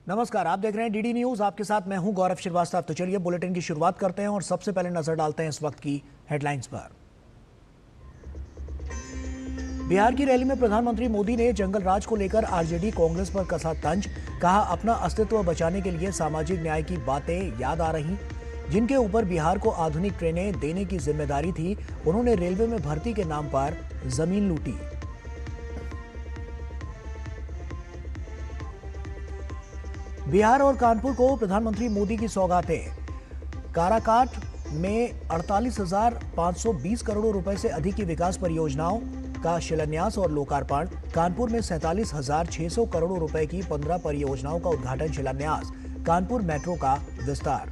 नमस्कार, आप देख रहे हैं डीडी न्यूज। आपके साथ मैं हूं गौरव श्रीवास्तव। तो चलिए बुलेटिन की शुरुआत करते हैं और सबसे पहले नजर डालते हैं इस वक्त की हेडलाइंस पर। बिहार की रैली में प्रधानमंत्री मोदी ने जंगल राज को लेकर आरजेडी कांग्रेस पर कसा तंज। कहा, अपना अस्तित्व बचाने के लिए सामाजिक न्याय की बातें याद आ रही। जिनके ऊपर बिहार को आधुनिक ट्रेनें देने की जिम्मेदारी थी, उन्होंने रेलवे में भर्ती के नाम पर जमीन लूटी। बिहार और कानपुर को प्रधानमंत्री मोदी की सौगातें। काराकाट में 48,520 करोड़ रुपए से अधिक की विकास परियोजनाओं का शिलान्यास और लोकार्पण। कानपुर में 47,600 करोड़ रुपए की 15 परियोजनाओं का उद्घाटन शिलान्यास। कानपुर मेट्रो का विस्तार।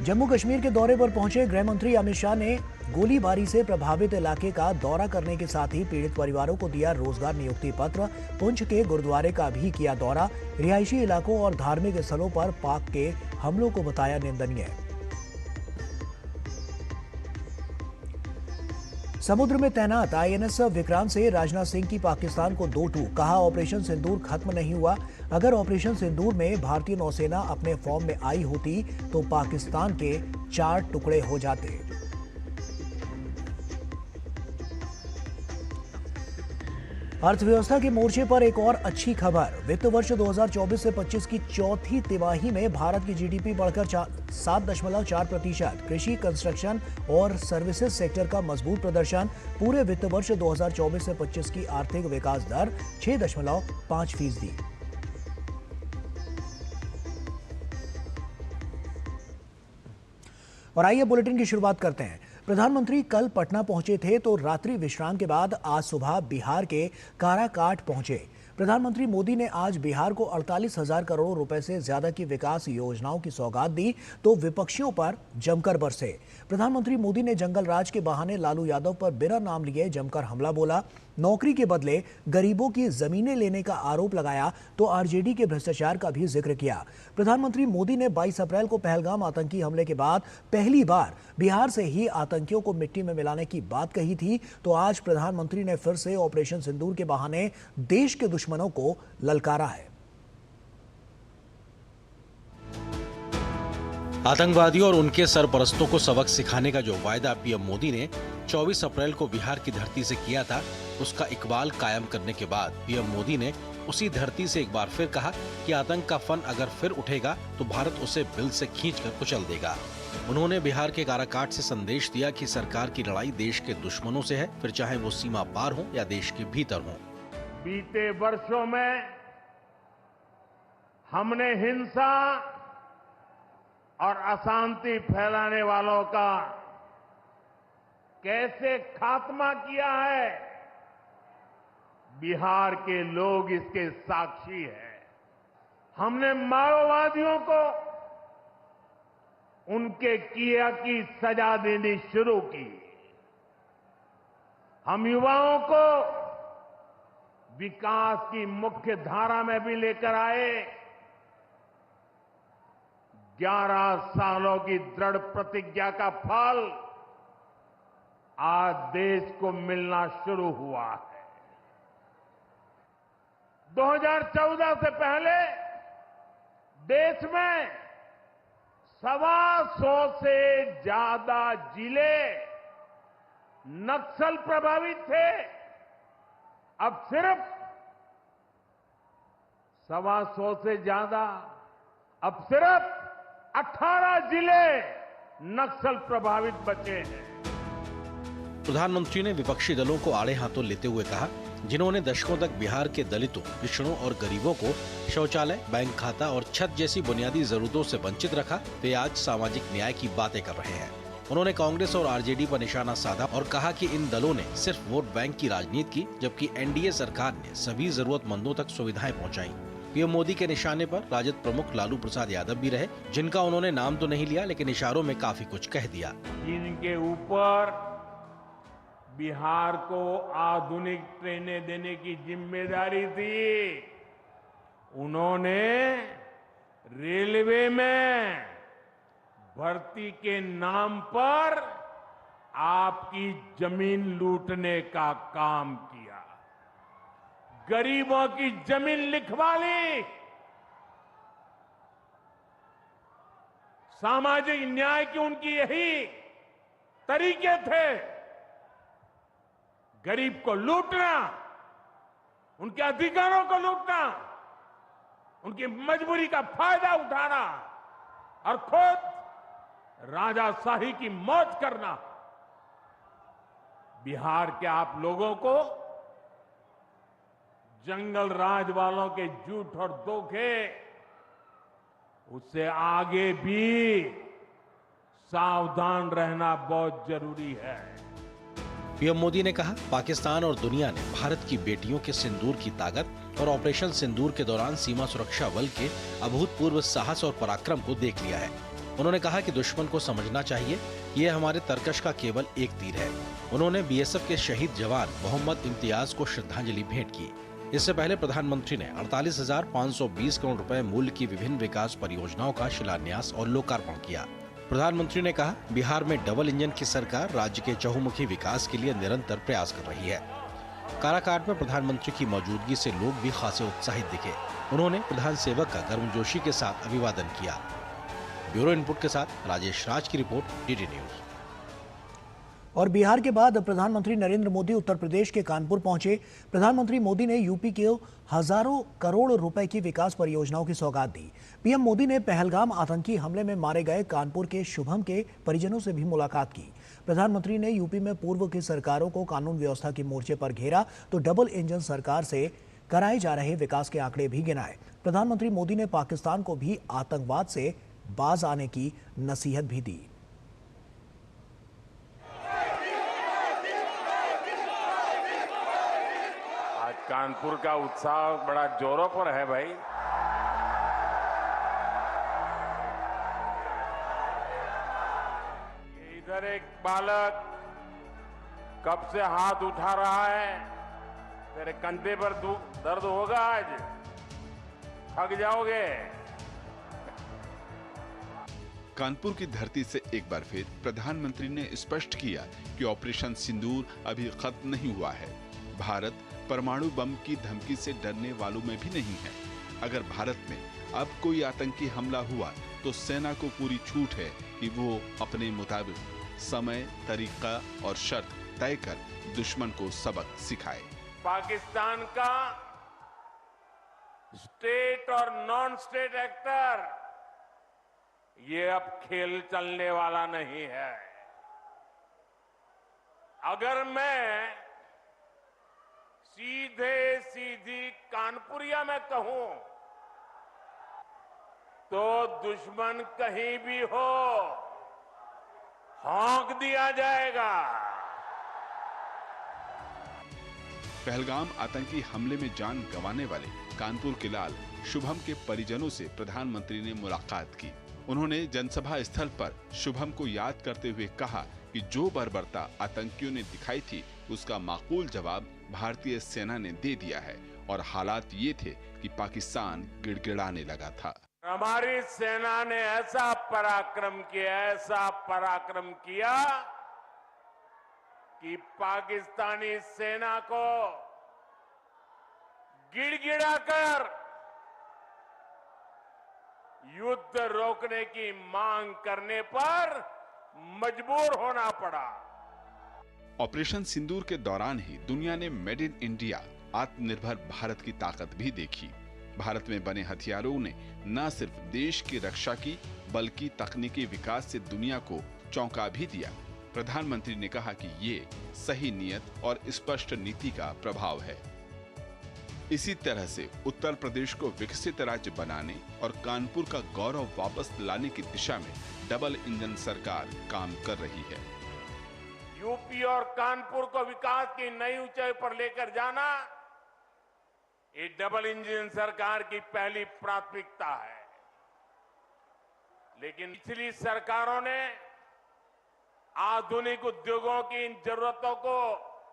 जम्मू कश्मीर के दौरे पर पहुंचे गृह मंत्री अमित शाह ने गोलीबारी से प्रभावित इलाके का दौरा करने के साथ ही पीड़ित परिवारों को दिया रोजगार नियुक्ति पत्र। पुंछ के गुरुद्वारे का भी किया दौरा। रिहायशी इलाकों और धार्मिक स्थलों पर पाक के हमलों को बताया निंदनीय। समुद्र में तैनात आईएनएस विक्रांत से राजनाथ सिंह की पाकिस्तान को 2-2। कहा, ऑपरेशन सिंदूर खत्म नहीं हुआ। अगर ऑपरेशन सिंदूर में भारतीय नौसेना अपने फॉर्म में आई होती तो पाकिस्तान के 4 टुकड़े हो जाते। अर्थव्यवस्था के मोर्चे पर एक और अच्छी खबर। वित्त वर्ष 2024 से 25 की चौथी तिमाही में भारत की जीडीपी बढ़कर 7.4%। कृषि, कंस्ट्रक्शन और सर्विसेज सेक्टर का मजबूत प्रदर्शन। पूरे वित्त वर्ष 2024 से 25 की आर्थिक विकास दर 6.5%। और आइए बुलेटिन की शुरुआत करते हैं। प्रधानमंत्री कल पटना पहुंचे थे तो रात्रि विश्राम के बाद आज सुबह बिहार के काराकाट पहुंचे। प्रधानमंत्री मोदी ने आज बिहार को 48,000 करोड़ रुपए से ज्यादा की विकास योजनाओं की सौगात दी तो विपक्षियों पर जमकर बरसे। प्रधानमंत्री मोदी ने जंगल राज के बहाने लालू यादव पर बिना नाम लिए जमकर हमला बोला। नौकरी के बदले गरीबों की जमीनें लेने का आरोप लगाया तो आरजेडी के भ्रष्टाचार का भी जिक्र किया। प्रधानमंत्री मोदी ने 22 अप्रैल को पहलगाम आतंकी हमले के बाद पहली बार बिहार से ही आतंकियों को मिट्टी में मिलाने की बात कही थी। तो आज प्रधानमंत्री ने फिर से ऑपरेशन सिंदूर के बहाने देश के दुश्मनों को ललकारा है। आतंकवादियों और उनके सरपरस्तों को सबक सिखाने का जो वायदा पीएम मोदी ने 24 अप्रैल को बिहार की धरती से किया था, उसका इकबाल कायम करने के बाद पीएम मोदी ने उसी धरती से एक बार फिर कहा कि आतंक का फन अगर फिर उठेगा तो भारत उसे बिल से खींचकर कुचल देगा। उन्होंने बिहार के काराकाट से संदेश दिया कि सरकार की लड़ाई देश के दुश्मनों से है, फिर चाहे वो सीमा पार हो या देश के भीतर हो। बीते वर्षों में हमने हिंसा और अशांति फैलाने वालों का कैसे खात्मा किया है, बिहार के लोग इसके साक्षी हैं। हमने माओवादियों को उनके किया की सजा देनी शुरू की। हम युवाओं को विकास की मुख्य धारा में भी लेकर आए। 11 सालों की दृढ़ प्रतिज्ञा का फल आज देश को मिलना शुरू हुआ है। 2014 से पहले देश में 125 से ज्यादा जिले नक्सल प्रभावित थे। अब सिर्फ 125 से ज्यादा, अब सिर्फ 18 जिले नक्सल प्रभावित बचे हैं। प्रधानमंत्री ने विपक्षी दलों को आड़े हाथों लेते हुए कहा, जिन्होंने दशकों तक बिहार के दलितों, पिछड़ों और गरीबों को शौचालय, बैंक खाता और छत जैसी बुनियादी जरूरतों से वंचित रखा, वे आज सामाजिक न्याय की बातें कर रहे हैं। उन्होंने कांग्रेस और आरजेडी पर निशाना साधा और कहा कि इन दलों ने सिर्फ वोट बैंक की राजनीति की, जबकि एनडीए सरकार ने सभी जरूरतमंदों तक सुविधाएं पहुंचाई। पीएम मोदी के निशाने पर राजद प्रमुख लालू प्रसाद यादव भी रहे, जिनका उन्होंने नाम तो नहीं लिया लेकिन इशारों में काफी कुछ कह दिया। जिनके ऊपर बिहार को आधुनिक ट्रेनें देने की जिम्मेदारी थी, उन्होंने रेलवे में भर्ती के नाम पर आपकी जमीन लूटने का काम किया। गरीबों की जमीन लिखवा ली, सामाजिक न्याय की उनकी यही तरीके थे। गरीब को लूटना, उनके अधिकारों को लूटना, उनकी मजबूरी का फायदा उठाना और खुद राजाशाही की मौज करना। बिहार के आप लोगों को जंगल राज वालों के झूठ और धोखे, उससे आगे भी सावधान रहना बहुत जरूरी है। पीएम मोदी ने कहा, पाकिस्तान और दुनिया ने भारत की बेटियों के सिंदूर की ताकत और ऑपरेशन सिंदूर के दौरान सीमा सुरक्षा बल के अभूतपूर्व साहस और पराक्रम को देख लिया है। उन्होंने कहा कि दुश्मन को समझना चाहिए ये हमारे तरकश का केवल एक तीर है। उन्होंने बीएसएफ के शहीद जवान मोहम्मद इम्तियाज को श्रद्धांजलि भेंट की। इससे पहले प्रधानमंत्री ने 48,520 करोड़ रुपए मूल्य की विभिन्न विकास परियोजनाओं का शिलान्यास और लोकार्पण किया। प्रधानमंत्री ने कहा, बिहार में डबल इंजन की सरकार राज्य के चहुमुखी विकास के लिए निरंतर प्रयास कर रही है। काराकाट में प्रधानमंत्री की मौजूदगी से लोग भी खासे उत्साहित दिखे। उन्होंने प्रधान सेवक का गर्मजोशी के साथ अभिवादन किया। ब्यूरो इनपुट के साथ राजेश राज की रिपोर्ट, डीडी न्यूज। और बिहार के बाद प्रधानमंत्री नरेंद्र मोदी उत्तर प्रदेश के कानपुर पहुंचे। प्रधानमंत्री मोदी ने यूपी के हजारों करोड़ रुपए की विकास परियोजनाओं की सौगात दी। पीएम मोदी ने पहलगाम आतंकी हमले में मारे गए कानपुर के शुभम के परिजनों से भी मुलाकात की। प्रधानमंत्री ने यूपी में पूर्व की सरकारों को कानून व्यवस्था के मोर्चे पर घेरा तो डबल इंजन सरकार से कराए जा रहे विकास के आंकड़े भी गिनाए। प्रधानमंत्री मोदी ने पाकिस्तान को भी आतंकवाद से बाज आने की नसीहत भी दी। कानपुर का उत्साह बड़ा जोरों पर है भाई। इधर एक बालक कब से हाथ उठा रहा है। तेरे कंधे पर दर्द होगा, आज थक जाओगे। कानपुर की धरती से एक बार फिर प्रधानमंत्री ने स्पष्ट किया कि ऑपरेशन सिंदूर अभी खत्म नहीं हुआ है। भारत परमाणु बम की धमकी से डरने वालों में भी नहीं है। अगर भारत में अब कोई आतंकी हमला हुआ तो सेना को पूरी छूट है कि वो अपने मुताबिक समय, तरीका और शर्त तय कर दुश्मन को सबक सिखाए। पाकिस्तान का स्टेट और नॉन स्टेट एक्टर ये अब खेल चलने वाला नहीं है। अगर मैं सीधी कानपुरिया में कहूं तो दुश्मन कहीं भी हो, हौंक दिया जाएगा। पहलगाम आतंकी हमले में जान गंवाने वाले कानपुर के लाल शुभम के परिजनों से प्रधानमंत्री ने मुलाकात की। उन्होंने जनसभा स्थल पर शुभम को याद करते हुए कहा कि जो बर्बरता आतंकियों ने दिखाई थी उसका माकूल जवाब भारतीय सेना ने दे दिया है और हालात ये थे कि पाकिस्तान गिड़गिड़ाने लगा था। हमारी सेना ने ऐसा पराक्रम किया कि पाकिस्तानी सेना को गिड़गिड़ाकर युद्ध रोकने की मांग करने पर मजबूर होना पड़ा। ऑपरेशन सिंदूर के दौरान ही दुनिया ने मेड इन इंडिया आत्मनिर्भर भारत की ताकत भी देखी। भारत में बने हथियारों ने न सिर्फ देश की रक्षा की बल्कि तकनीकी विकास से दुनिया को चौंका भी दिया। प्रधानमंत्री ने कहा कि ये सही नियत और स्पष्ट नीति का प्रभाव है। इसी तरह से उत्तर प्रदेश को विकसित राज्य बनाने और कानपुर का गौरव वापस लाने की दिशा में डबल इंजन सरकार काम कर रही है। यूपी और कानपुर को विकास की नई ऊंचाई पर लेकर जाना ये डबल इंजन सरकार की पहली प्राथमिकता है। लेकिन पिछली सरकारों ने आधुनिक उद्योगों की इन जरूरतों को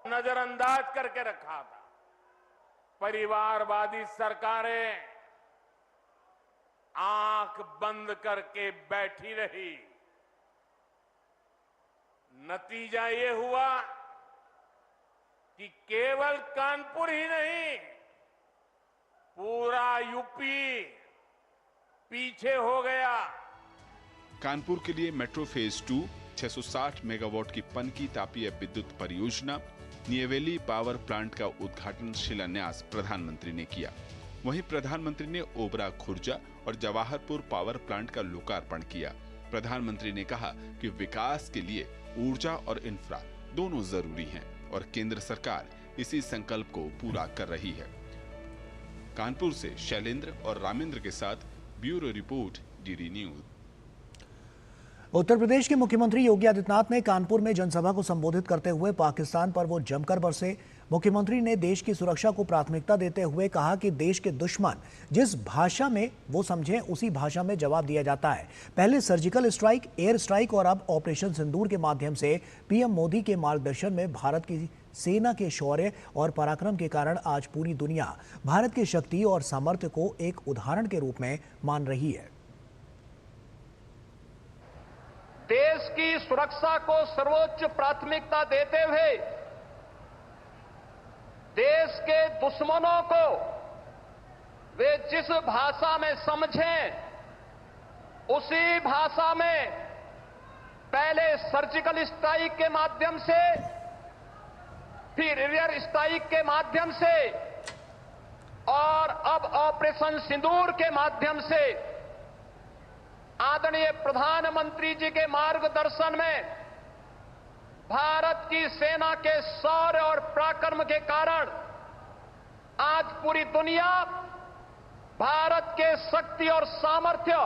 नजरअंदाज करके रखा था। परिवारवादी सरकारें आंख बंद करके बैठी रही। नतीजा ये हुआ कि केवल कानपुर ही नहीं यूपी पीछे हो गया। कानपुर के लिए मेट्रो फेज 2, 660 मेगावाट की पनकी तापीय विद्युत परियोजना, नियवेली पावर प्लांट का उद्घाटन शिलान्यास प्रधानमंत्री ने किया। वहीं प्रधानमंत्री ने ओबरा खुर्जा और जवाहरपुर पावर प्लांट का लोकार्पण किया। प्रधानमंत्री ने कहा कि विकास के लिए ऊर्जा और इंफ्रा दोनों जरूरी हैं और केंद्र सरकार इसी संकल्प को पूरा कर रही है। कानपुर से शैलेंद्र और रामेंद्र के साथ bureau report, DD news. Uttar Pradesh के मुख्यमंत्री योगी आदित्यनाथ ने कानपुर में जनसभा को संबोधित करते हुए पाकिस्तान पर वो जमकर बरसे। मुख्यमंत्री ने देश की सुरक्षा को प्राथमिकता देते हुए कहा कि देश के दुश्मन जिस भाषा में वो समझें उसी भाषा में जवाब दिया जाता है। पहले सर्जिकल स्ट्राइक, एयर स्ट्राइक और अब ऑपरेशन सिंदूर के माध्यम से पीएम मोदी के मार्गदर्शन में भारत की सेना के शौर्य और पराक्रम के कारण आज पूरी दुनिया भारत की शक्ति और सामर्थ्य को एक उदाहरण के रूप में मान रही है। देश की सुरक्षा को सर्वोच्च प्राथमिकता देते हुए देश के दुश्मनों को वे जिस भाषा में समझें उसी भाषा में पहले सर्जिकल स्ट्राइक के माध्यम से, फिर एयर स्ट्राइक के माध्यम से और अब ऑपरेशन सिंदूर के माध्यम से आदरणीय प्रधानमंत्री जी के मार्गदर्शन में भारत की सेना के शौर्य और पराक्रम के कारण आज पूरी दुनिया भारत के शक्ति और सामर्थ्य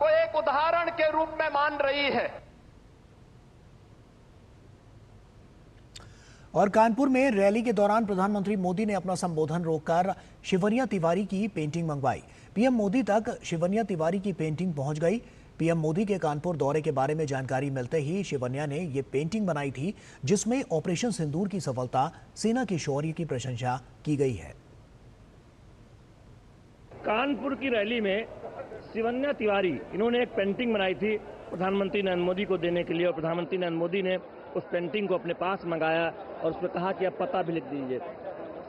को एक उदाहरण के रूप में मान रही है। और कानपुर में रैली के दौरान प्रधानमंत्री मोदी ने अपना संबोधन रोककर शिवन्या तिवारी की पेंटिंग मंगवाई। पीएम मोदी तक शिवन्या तिवारी की पेंटिंग पहुंच गई। पीएम मोदी के कानपुर दौरे के बारे में जानकारी मिलते ही शिवन्या ने ये पेंटिंग बनाई थी, जिसमें ऑपरेशन सिंदूर की सफलता, सेना के शौर्य की प्रशंसा की गई है। कानपुर की रैली में शिवन्या तिवारी इन्होंने एक पेंटिंग बनाई थी प्रधानमंत्री नरेंद्र मोदी को देने के लिए, और प्रधानमंत्री नरेंद्र मोदी ने उस पेंटिंग को अपने पास मंगाया और उसमें कहा कि आप पता भी लिख दीजिए।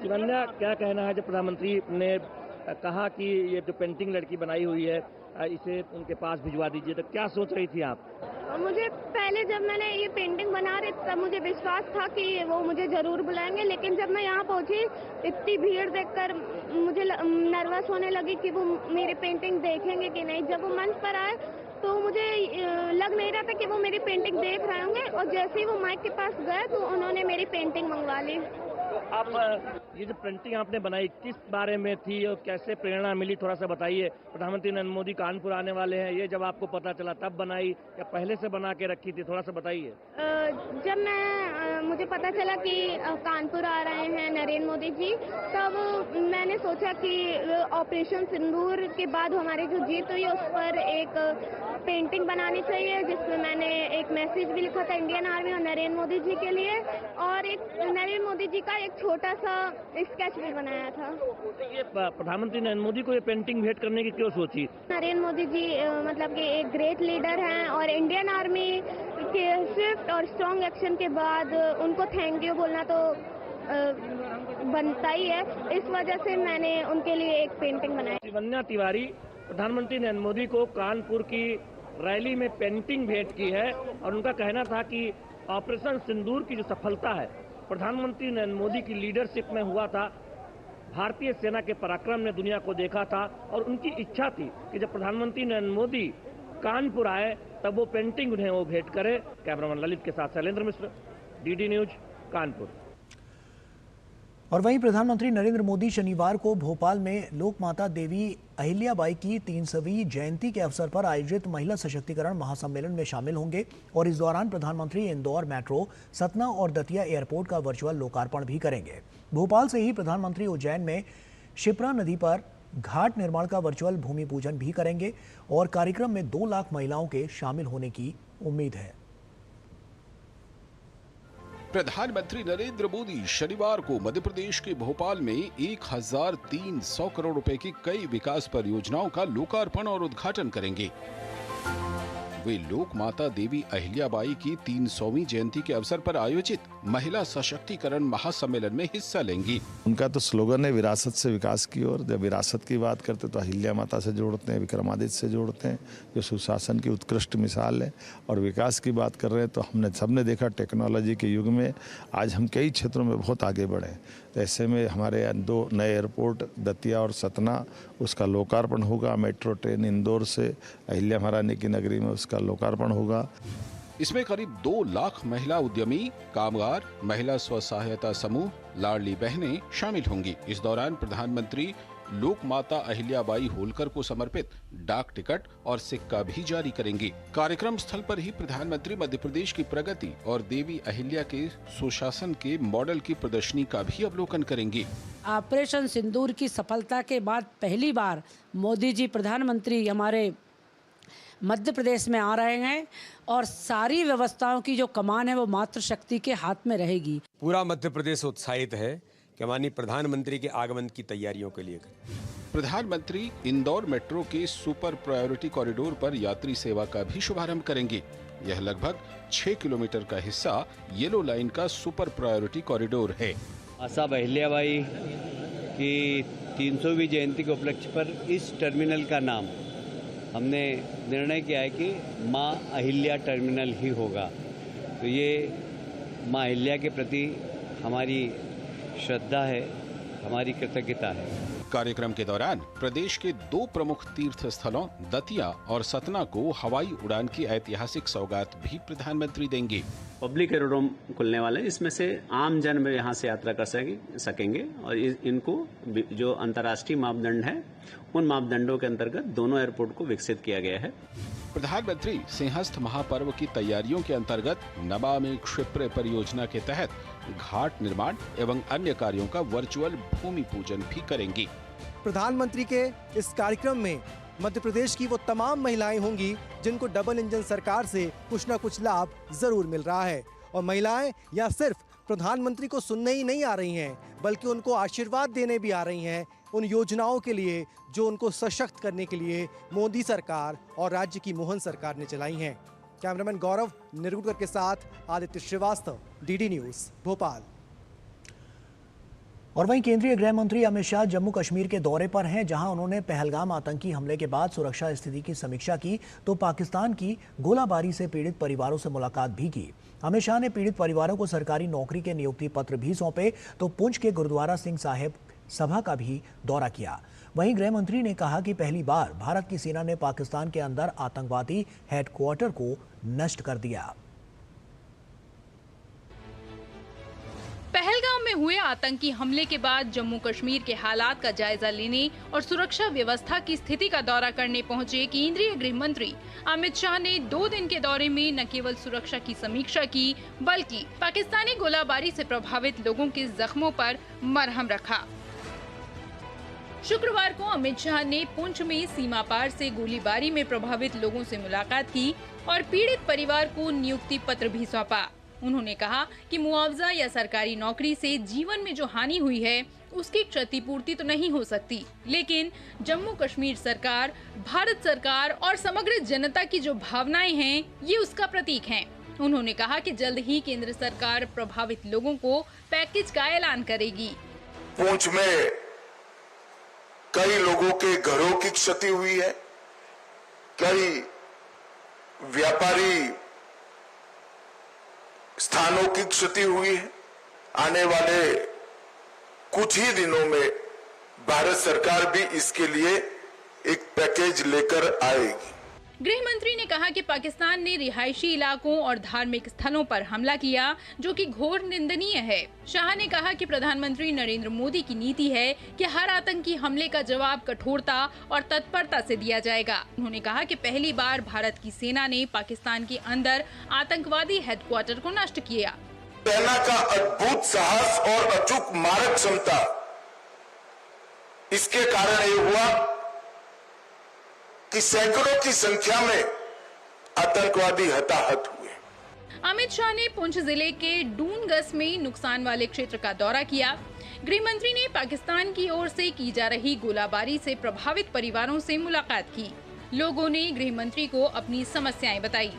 शिवन्या, क्या कहना है जब प्रधानमंत्री ने कहा कि ये जो पेंटिंग लड़की बनाई हुई है इसे उनके पास भिजवा दीजिए, तो क्या सोच रही थी आप? मुझे पहले जब मैंने ये पेंटिंग बना रही तब मुझे विश्वास था कि वो मुझे जरूर बुलाएंगे, लेकिन जब मैं यहाँ पहुँची इतनी भीड़ देखकर मुझे नर्वस होने लगी कि वो मेरी पेंटिंग देखेंगे कि नहीं। जब वो मंच पर आए तो मुझे लग नहीं रहा था कि वो मेरी पेंटिंग देख रहे होंगे, और जैसे ही वो माइक के पास गए तो उन्होंने मेरी पेंटिंग मंगवा ली। आप ये जो पेंटिंग आपने बनाई किस बारे में थी और कैसे प्रेरणा मिली, थोड़ा सा बताइए। प्रधानमंत्री नरेंद्र मोदी कानपुर आने वाले हैं, ये जब आपको पता चला तब बनाई या पहले से बना के रखी थी, थोड़ा सा बताइए। जब मुझे पता चला कि कानपुर आ रहे हैं नरेंद्र मोदी जी, तब मैंने सोचा कि ऑपरेशन सिंदूर के बाद हमारी जो जीत हुई उस पर एक पेंटिंग बनानी चाहिए, जिसमें मैंने एक मैसेज भी लिखा था इंडियन आर्मी और नरेंद्र मोदी जी के लिए, और एक नरेंद्र मोदी जी का एक छोटा सा स्केच भी बनाया था। ये प्रधानमंत्री नरेंद्र मोदी को ये पेंटिंग भेंट करने की क्यों सोची? नरेंद्र मोदी जी मतलब कि एक ग्रेट लीडर हैं, और इंडियन आर्मी के स्विफ्ट और स्ट्रॉन्ग एक्शन के बाद उनको थैंक यू बोलना तो बनता ही है। इस वजह से मैंने उनके लिए एक पेंटिंग बनाई। शिवन्या तिवारी प्रधानमंत्री नरेंद्र मोदी को कानपुर की रैली में पेंटिंग भेंट की है, और उनका कहना था कि ऑपरेशन सिंदूर की जो सफलता है प्रधानमंत्री नरेंद्र मोदी की लीडरशिप में हुआ था। भारतीय सेना के पराक्रम ने दुनिया को देखा था, और उनकी इच्छा थी कि जब प्रधानमंत्री नरेंद्र मोदी कानपुर आए तब वो पेंटिंग उन्हें वो भेंट करे। कैमरामैन ललित के साथ शैलेंद्र मिश्र, डीडी न्यूज, कानपुर। और वहीं प्रधानमंत्री नरेंद्र मोदी शनिवार को भोपाल में लोकमाता देवी अहिल्याबाई की 300वीं जयंती के अवसर पर आयोजित महिला सशक्तिकरण महासम्मेलन में शामिल होंगे, और इस दौरान प्रधानमंत्री इंदौर मेट्रो, सतना और दतिया एयरपोर्ट का वर्चुअल लोकार्पण भी करेंगे। भोपाल से ही प्रधानमंत्री उज्जैन में शिप्रा नदी पर घाट निर्माण का वर्चुअल भूमि पूजन भी करेंगे, और कार्यक्रम में 2 लाख महिलाओं के शामिल होने की उम्मीद है। प्रधानमंत्री नरेंद्र मोदी शनिवार को मध्य प्रदेश के भोपाल में 1300 करोड़ रुपए की कई विकास परियोजनाओं का लोकार्पण और उद्घाटन करेंगे। वे लोक माता देवी अहिल्याबाई की 300वीं जयंती के अवसर पर आयोजित महिला सशक्तिकरण महासम्मेलन में हिस्सा लेंगी। उनका तो स्लोगन है विरासत से विकास की ओर। जब विरासत की बात करते तो अहिल्या माता से जोड़ते हैं, विक्रमादित्य से जोड़ते हैं, जो सुशासन की उत्कृष्ट मिसाल है। और विकास की बात कर रहे हैं तो हमने सबने देखा टेक्नोलॉजी के युग में आज हम कई क्षेत्रों में बहुत आगे बढ़े। तो ऐसे में हमारे 2 नए एयरपोर्ट दतिया और सतना, उसका लोकार्पण होगा। मेट्रो ट्रेन इंदौर से अहिल्या महारानी की नगरी में उसका लोकार्पण होगा। इसमें करीब 2 लाख महिला उद्यमी, कामगार, महिला स्व सहायता समूह, लाडली बहनें शामिल होंगी। इस दौरान प्रधानमंत्री लोक माता अहिल्याबाई होलकर को समर्पित डाक टिकट और सिक्का भी जारी करेंगे। कार्यक्रम स्थल पर ही प्रधानमंत्री मध्य प्रदेश की प्रगति और देवी अहिल्या के सुशासन के मॉडल की प्रदर्शनी का भी अवलोकन करेंगे। ऑपरेशन सिंदूर की सफलता के बाद पहली बार मोदी जी प्रधानमंत्री हमारे मध्य प्रदेश में आ रहे हैं और सारी व्यवस्थाओं की जो कमान है वो मातृशक्ति के हाथ में रहेगी। पूरा मध्य प्रदेश उत्साहित है कि माननीय प्रधानमंत्री के आगमन की तैयारियों के लिए। प्रधानमंत्री इंदौर मेट्रो के सुपर प्रायोरिटी कॉरिडोर पर यात्री सेवा का भी शुभारंभ करेंगे। यह लगभग 6 किलोमीटर का हिस्सा येलो लाइन का सुपर प्रायोरिटी कॉरिडोर है। साहब अहिल्याबाई की 300वीं जयंती के उपलक्ष्य पर इस टर्मिनल का नाम हमने निर्णय किया है कि माँ अहिल्या टर्मिनल ही होगा। तो ये माँ अहिल्या के प्रति हमारी श्रद्धा है, हमारी कृतज्ञता है। कार्यक्रम के दौरान प्रदेश के 2 प्रमुख तीर्थ स्थलों दतिया और सतना को हवाई उड़ान की ऐतिहासिक सौगात भी प्रधानमंत्री देंगे। पब्लिक एरोड्रोम खुलने वाले हैं, इसमें से आम जन में यहाँ से यात्रा कर सकेंगे और इनको जो अंतर्राष्ट्रीय मापदंड है उन मापदंडों के अंतर्गत दोनों एयरपोर्ट को विकसित किया गया है। प्रधानमंत्री सिंहस्थ महापर्व की तैयारियों के अंतर्गत नमामि क्षिप्र परियोजना के तहत घाट निर्माण एवं अन्य कार्यों का वर्चुअल भूमि पूजन भी करेंगी। प्रधानमंत्री के इस कार्यक्रम में मध्य प्रदेश की वो तमाम महिलाएं होंगी जिनको डबल इंजन सरकार से कुछ न कुछ लाभ जरूर मिल रहा है। और महिलाएं या सिर्फ प्रधानमंत्री को सुनने ही नहीं आ रही हैं, बल्कि उनको आशीर्वाद देने भी आ रही हैं उन योजनाओं के लिए जो उनको सशक्त करने के लिए मोदी सरकार और राज्य की मोहन सरकार ने चलाई हैं। कैमरामैन गौरव निरगुडकर के साथ आदित्य श्रीवास्तव, डीडी न्यूज़, भोपाल। और वहीं केंद्रीय गृह मंत्री अमित शाह जम्मू कश्मीर के दौरे पर हैं, जहां उन्होंने पहलगाम आतंकी हमले के बाद सुरक्षा स्थिति की समीक्षा की तो पाकिस्तान की गोलाबारी से पीड़ित परिवारों से मुलाकात भी की। अमित शाह ने पीड़ित परिवारों को सरकारी नौकरी के नियुक्ति पत्र भी सौंपे तो पुंछ के गुरुद्वारा सिंह साहिब सभा का भी दौरा किया। वहीं गृह मंत्री ने कहा कि पहली बार भारत की सेना ने पाकिस्तान के अंदर आतंकवादी हेडक्वार्टर को नष्ट कर दिया। पहलगाम में हुए आतंकी हमले के बाद जम्मू कश्मीर के हालात का जायजा लेने और सुरक्षा व्यवस्था की स्थिति का दौरा करने पहुंचे केंद्रीय गृह मंत्री अमित शाह ने 2 दिन के दौरे में न केवल सुरक्षा की समीक्षा की, बल्कि पाकिस्तानी गोलाबारी से प्रभावित लोगों के जख्मों पर मरहम रखा। शुक्रवार को अमित शाह ने पुंछ में सीमा पार से गोलीबारी में प्रभावित लोगों से मुलाकात की और पीड़ित परिवार को नियुक्ति पत्र भी सौंपा। उन्होंने कहा कि मुआवजा या सरकारी नौकरी से जीवन में जो हानि हुई है उसकी क्षतिपूर्ति तो नहीं हो सकती, लेकिन जम्मू कश्मीर सरकार, भारत सरकार और समग्र जनता की जो भावनाएं हैं ये उसका प्रतीक हैं। उन्होंने कहा कि जल्द ही केंद्र सरकार प्रभावित लोगों को पैकेज का ऐलान करेगी। पुंछ में कई लोगों के घरों की क्षति हुई है, कई व्यापारी स्थानों की क्षति हुई है। आने वाले कुछ ही दिनों में भारत सरकार भी इसके लिए एक पैकेज लेकर आएगी। गृह मंत्री ने कहा कि पाकिस्तान ने रिहायशी इलाकों और धार्मिक स्थलों पर हमला किया, जो कि घोर निंदनीय है। शाह ने कहा कि प्रधानमंत्री नरेंद्र मोदी की नीति है कि हर आतंकी हमले का जवाब कठोरता और तत्परता से दिया जाएगा। उन्होंने कहा कि पहली बार भारत की सेना ने पाकिस्तान के अंदर आतंकवादी हेडक्वार्टर को नष्ट किया। सेना का अद्भुत साहस और अचूक मारक क्षमता, इसके कारण ये हुआ कि सैकड़ों की संख्या में आतंकवादी हताहत हुए। अमित शाह ने पुंछ जिले के डूनगस में नुकसान वाले क्षेत्र का दौरा किया। गृह मंत्री ने पाकिस्तान की ओर से की जा रही गोलाबारी से प्रभावित परिवारों से मुलाकात की। लोगों ने गृह मंत्री को अपनी समस्याएं बताई।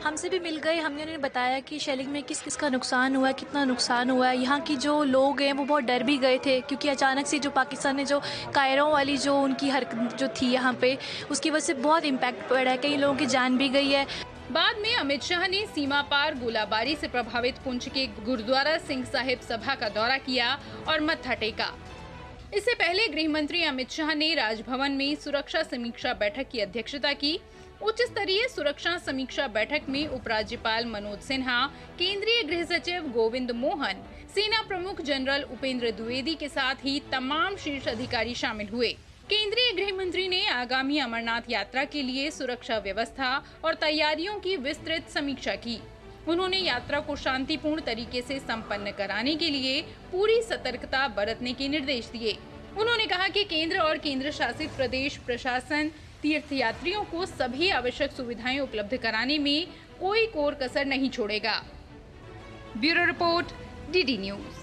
हमसे भी मिल गए, हमने उन्हें बताया कि शेलिंग में किस किस का नुकसान हुआ है, कितना नुकसान हुआ है। यहाँ की जो लोग हैं वो बहुत डर भी गए थे, क्योंकि अचानक से जो पाकिस्तान ने जो कायरों वाली जो उनकी हरकत जो थी यहाँ पे, उसकी वजह से बहुत इम्पैक्ट पड़ा है, कई लोगों की जान भी गई है। बाद में अमित शाह ने सीमा पार गोलाबारी से प्रभावित पुंछ के गुरुद्वारा सिंह साहिब सभा का दौरा किया और मत्था टेका। इससे पहले गृह मंत्री अमित शाह ने राजभवन में सुरक्षा समीक्षा बैठक की अध्यक्षता की। उच्च स्तरीय सुरक्षा समीक्षा बैठक में उपराज्यपाल मनोज सिन्हा, केंद्रीय गृह सचिव गोविंद मोहन, सेना प्रमुख जनरल उपेंद्र द्विवेदी के साथ ही तमाम शीर्ष अधिकारी शामिल हुए। केंद्रीय गृह मंत्री ने आगामी अमरनाथ यात्रा के लिए सुरक्षा व्यवस्था और तैयारियों की विस्तृत समीक्षा की। उन्होंने यात्रा को शांतिपूर्ण तरीके से संपन्न कराने के लिए पूरी सतर्कता बरतने के निर्देश दिए। उन्होंने कहा कि केंद्र और केंद्र शासित प्रदेश प्रशासन तीर्थयात्रियों को सभी आवश्यक सुविधाएं उपलब्ध कराने में कोई कोर कसर नहीं छोड़ेगा। Bureau report, DD news.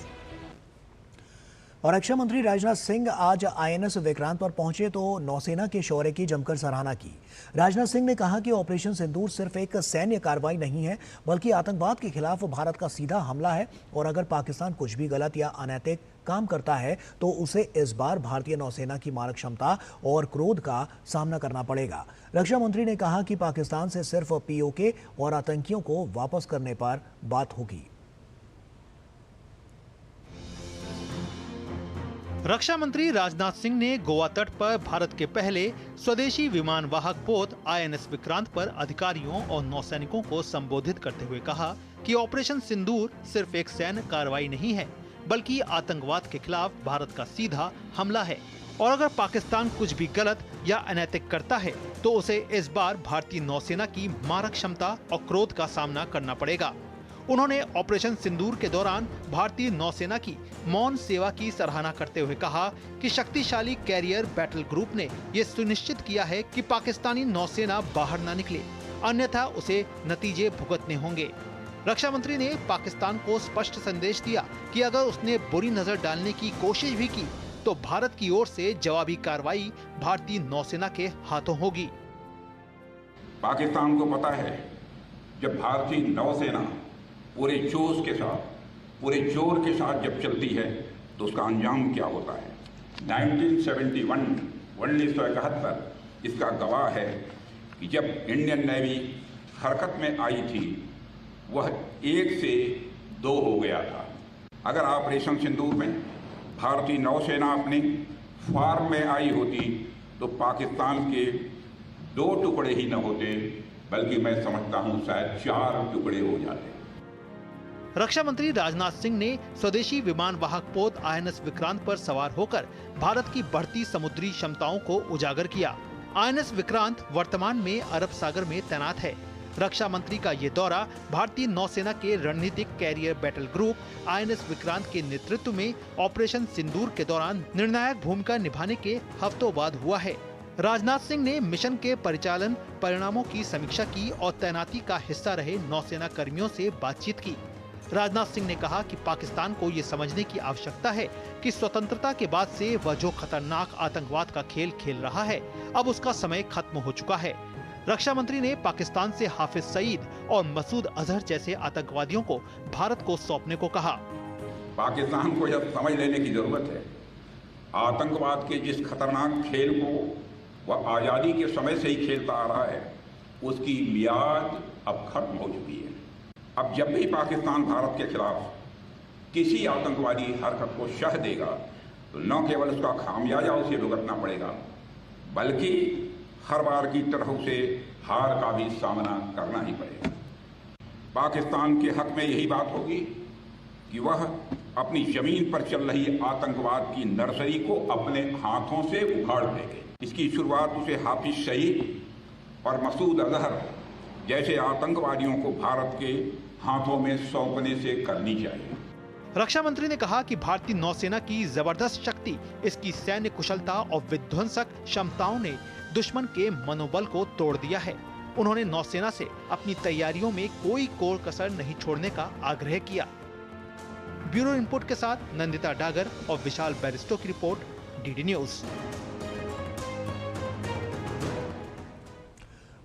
और रक्षा मंत्री राजनाथ सिंह आज आईएनएस विक्रांत पर पहुंचे तो नौसेना के शौर्य की जमकर सराहना की। राजनाथ सिंह ने कहा कि ऑपरेशन सिंदूर सिर्फ एक सैन्य कार्रवाई नहीं है, बल्कि आतंकवाद के खिलाफ भारत का सीधा हमला है और अगर पाकिस्तान कुछ भी गलत या अनैतिक काम करता है तो उसे इस बार भारतीय नौसेना की मारक क्षमता और क्रोध का सामना करना पड़ेगा। रक्षा मंत्री ने कहा कि पाकिस्तान से सिर्फ पीओके और आतंकियों को वापस करने पर बात होगी। रक्षा मंत्री राजनाथ सिंह ने गोवा तट पर भारत के पहले स्वदेशी विमान वाहक पोत आईएनएस विक्रांत पर अधिकारियों और नौसैनिकों को संबोधित करते हुए कहा कि ऑपरेशन सिंदूर सिर्फ एक सैन्य कार्रवाई नहीं है, बल्कि आतंकवाद के खिलाफ भारत का सीधा हमला है और अगर पाकिस्तान कुछ भी गलत या अनैतिक करता है तो उसे इस बार भारतीय नौसेना की मारक क्षमता और क्रोध का सामना करना पड़ेगा। उन्होंने ऑपरेशन सिंदूर के दौरान भारतीय नौसेना की मौन सेवा की सराहना करते हुए कहा कि शक्तिशाली कैरियर बैटल ग्रुप ने ये सुनिश्चित किया है कि पाकिस्तानी नौसेना बाहर न निकले, अन्यथा उसे नतीजे भुगतने होंगे। रक्षा मंत्री ने पाकिस्तान को स्पष्ट संदेश दिया कि अगर उसने बुरी नजर डालने की कोशिश भी की तो भारत की ओर से जवाबी कार्रवाई भारतीय नौसेना के हाथों होगी। पाकिस्तान को पता है जब भारतीय नौसेना पूरे जोश के साथ, पूरे जोर के साथ जब चलती है तो उसका अंजाम क्या होता है। 1971 इसका गवाह है कि जब इंडियन नेवी हरकत में आई थी वह 1 से 2 हो गया था। अगर ऑपरेशन सिंदूर में भारतीय नौसेना अपनी फॉर्म में आई होती तो पाकिस्तान के 2 टुकड़े ही न होते, बल्कि मैं समझता हूं शायद 4 टुकड़े हो जाते। रक्षा मंत्री राजनाथ सिंह ने स्वदेशी विमान वाहक पोत आईएनएस विक्रांत पर सवार होकर भारत की बढ़ती समुद्री क्षमताओं को उजागर किया। आईएनएस विक्रांत वर्तमान में अरब सागर में तैनात है। रक्षा मंत्री का ये दौरा भारतीय नौसेना के रणनीतिक carrier battle group INS Vikrant के नेतृत्व में ऑपरेशन सिंदूर के दौरान निर्णायक भूमिका निभाने के हफ्तों बाद हुआ है। राजनाथ सिंह ने मिशन के परिचालन परिणामों की समीक्षा की और तैनाती का हिस्सा रहे नौसेना कर्मियों से बातचीत की। राजनाथ सिंह ने कहा कि पाकिस्तान को ये समझने की आवश्यकता है कि स्वतंत्रता के बाद से वह जो खतरनाक आतंकवाद का खेल खेल रहा है अब उसका समय खत्म हो चुका है। रक्षा मंत्री ने पाकिस्तान से हाफिज सईद और मसूद अजहर जैसे आतंकवादियों को भारत को सौंपने को कहा। पाकिस्तान को यह समझ लेने की जरूरत है आतंकवाद के जिस खतरनाक खेल को वह आजादी के समय से ही खेलता आ रहा है उसकी मियाद अब खत्म हो चुकी है। अब जब भी पाकिस्तान भारत के खिलाफ किसी आतंकवादी हरकत को शह देगा तो न केवल उसका खामियाजा उसे भुगतना पड़ेगा, बल्कि हर बार की तरह उसे हार का भी सामना करना ही पड़ेगा। पाकिस्तान के हक में यही बात होगी कि वह अपनी जमीन पर चल रही आतंकवाद की नर्सरी को अपने हाथों से उखाड़ फेंके। इसकी शुरुआत उसे हाफिज सईद और मसूद अजहर जैसे आतंकवादियों को भारत के हाथों में सौंपने से करनी चाहिए। रक्षा मंत्री ने कहा कि भारतीय नौसेना की जबरदस्त शक्ति, इसकी सैन्य कुशलता और विध्वंसक क्षमताओं ने दुश्मन के मनोबल को तोड़ दिया है। उन्होंने नौसेना से अपनी तैयारियों में कोई कोर कसर नहीं छोड़ने का आग्रह किया। ब्यूरो इनपुट के साथ नंदिता डागर और विशाल बैरिस्टो की रिपोर्ट, डीडी न्यूज।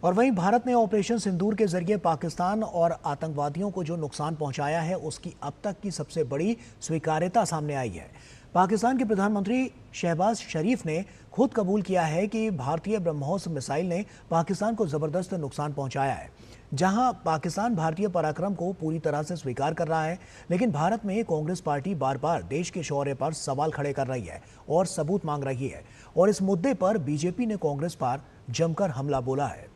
और वहीं भारत ने ऑपरेशन सिंदूर के जरिए पाकिस्तान और आतंकवादियों को जो नुकसान पहुंचाया है उसकी अब तक की सबसे बड़ी स्वीकार्यता सामने आई है। पाकिस्तान के प्रधानमंत्री शहबाज शरीफ ने खुद कबूल किया है कि भारतीय ब्रह्मोस मिसाइल ने पाकिस्तान को जबरदस्त नुकसान पहुंचाया है। जहां पाकिस्तान भारतीय पराक्रम को पूरी तरह से स्वीकार कर रहा है, लेकिन भारत में कांग्रेस पार्टी बार बार देश के शौर्य पर सवाल खड़े कर रही है और सबूत मांग रही है। और इस मुद्दे पर बीजेपी ने कांग्रेस पर जमकर हमला बोला है।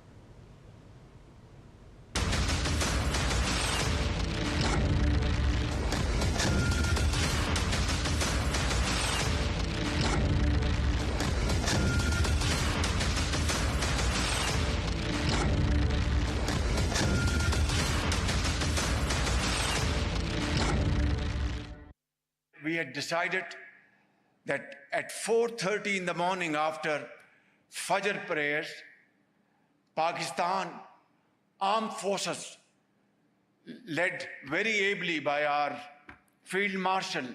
We had decided that at 4:30 in the morning after Fajr prayers, Pakistan armed forces, led very ably by our Field Marshal,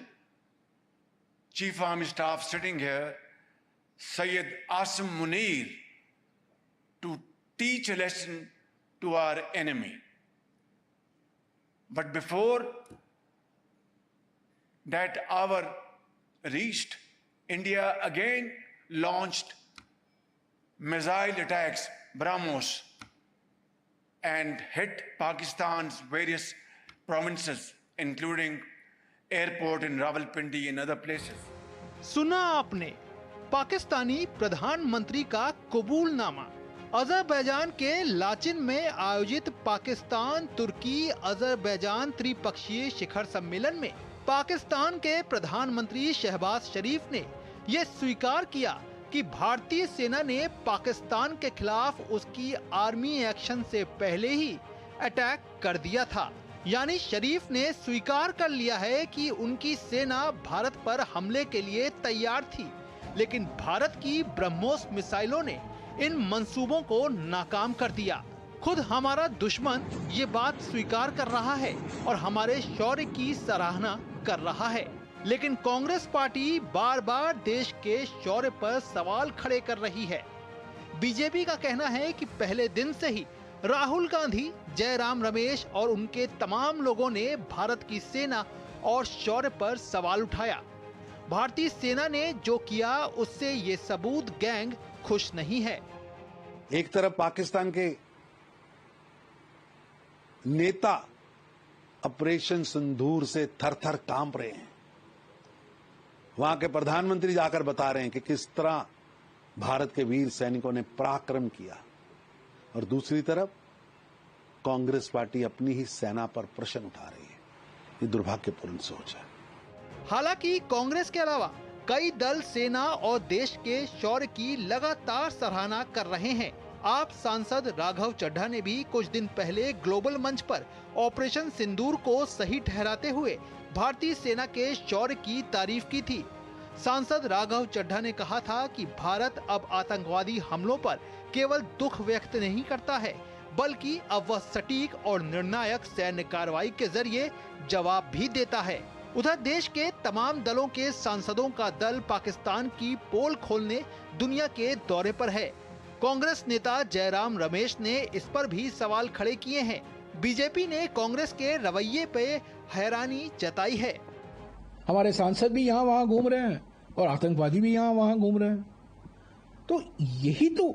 Chief Army Staff sitting here, Sayyid Asim Munir, to teach a lesson to our enemy. But before that hour reached, India again launched missile attacks, BrahMos, and hit Pakistan's various provinces, including airport in Rawalpindi and other places. सुना आपने पाकिस्तानी प्रधानमंत्री का कबूलनामा। Azerbaijan के Lachin में आयोजित पाकिस्तान तुर्की Azerbaijan त्रिपक्षीय शिखर सम्मेलन में पाकिस्तान के प्रधानमंत्री शहबाज शरीफ ने यह स्वीकार किया कि भारतीय सेना ने पाकिस्तान के खिलाफ उसकी आर्मी एक्शन से पहले ही अटैक कर दिया था। यानी शरीफ ने स्वीकार कर लिया है कि उनकी सेना भारत पर हमले के लिए तैयार थी, लेकिन भारत की ब्रह्मोस मिसाइलों ने इन मंसूबों को नाकाम कर दिया। खुद हमारा दुश्मन ये बात स्वीकार कर रहा है और हमारे शौर्य की सराहना कर रहा है, लेकिन कांग्रेस पार्टी बार बार देश के शौर्य पर सवाल खड़े कर रही है। बीजेपी का कहना है कि पहले दिन से ही राहुल गांधी, जयराम रमेश और उनके तमाम लोगों ने भारत की सेना और शौर्य पर सवाल उठाया। भारतीय सेना ने जो किया उससे ये सबूत गैंग खुश नहीं है। एक तरफ पाकिस्तान के नेता ऑपरेशन सिंदूर से थर-थर कांप रहे हैं, वहां के प्रधानमंत्री जाकर बता रहे हैं कि किस तरह भारत के वीर सैनिकों ने पराक्रम किया, और दूसरी तरफ कांग्रेस पार्टी अपनी ही सेना पर प्रश्न उठा रही है। ये दुर्भाग्यपूर्ण सोच है। हालांकि कांग्रेस के अलावा कई दल सेना और देश के शौर्य की लगातार सराहना कर रहे हैं। आप सांसद राघव चड्ढा ने भी कुछ दिन पहले ग्लोबल मंच पर ऑपरेशन सिंदूर को सही ठहराते हुए भारतीय सेना के शौर्य की तारीफ की थी। सांसद राघव चड्ढा ने कहा था कि भारत अब आतंकवादी हमलों पर केवल दुख व्यक्त नहीं करता है, बल्कि अब वह सटीक और निर्णायक सैन्य कार्रवाई के जरिए जवाब भी देता है। उधर देश के तमाम दलों के सांसदों का दल पाकिस्तान की पोल खोलने दुनिया के दौरे पर है। कांग्रेस नेता जयराम रमेश ने इस पर भी सवाल खड़े किए हैं। बीजेपी ने कांग्रेस के रवैये पे हैरानी जताई है। हमारे सांसद भी यहाँ वहाँ घूम रहे हैं और आतंकवादी भी यहाँ वहाँ घूम रहे हैं, तो यही तो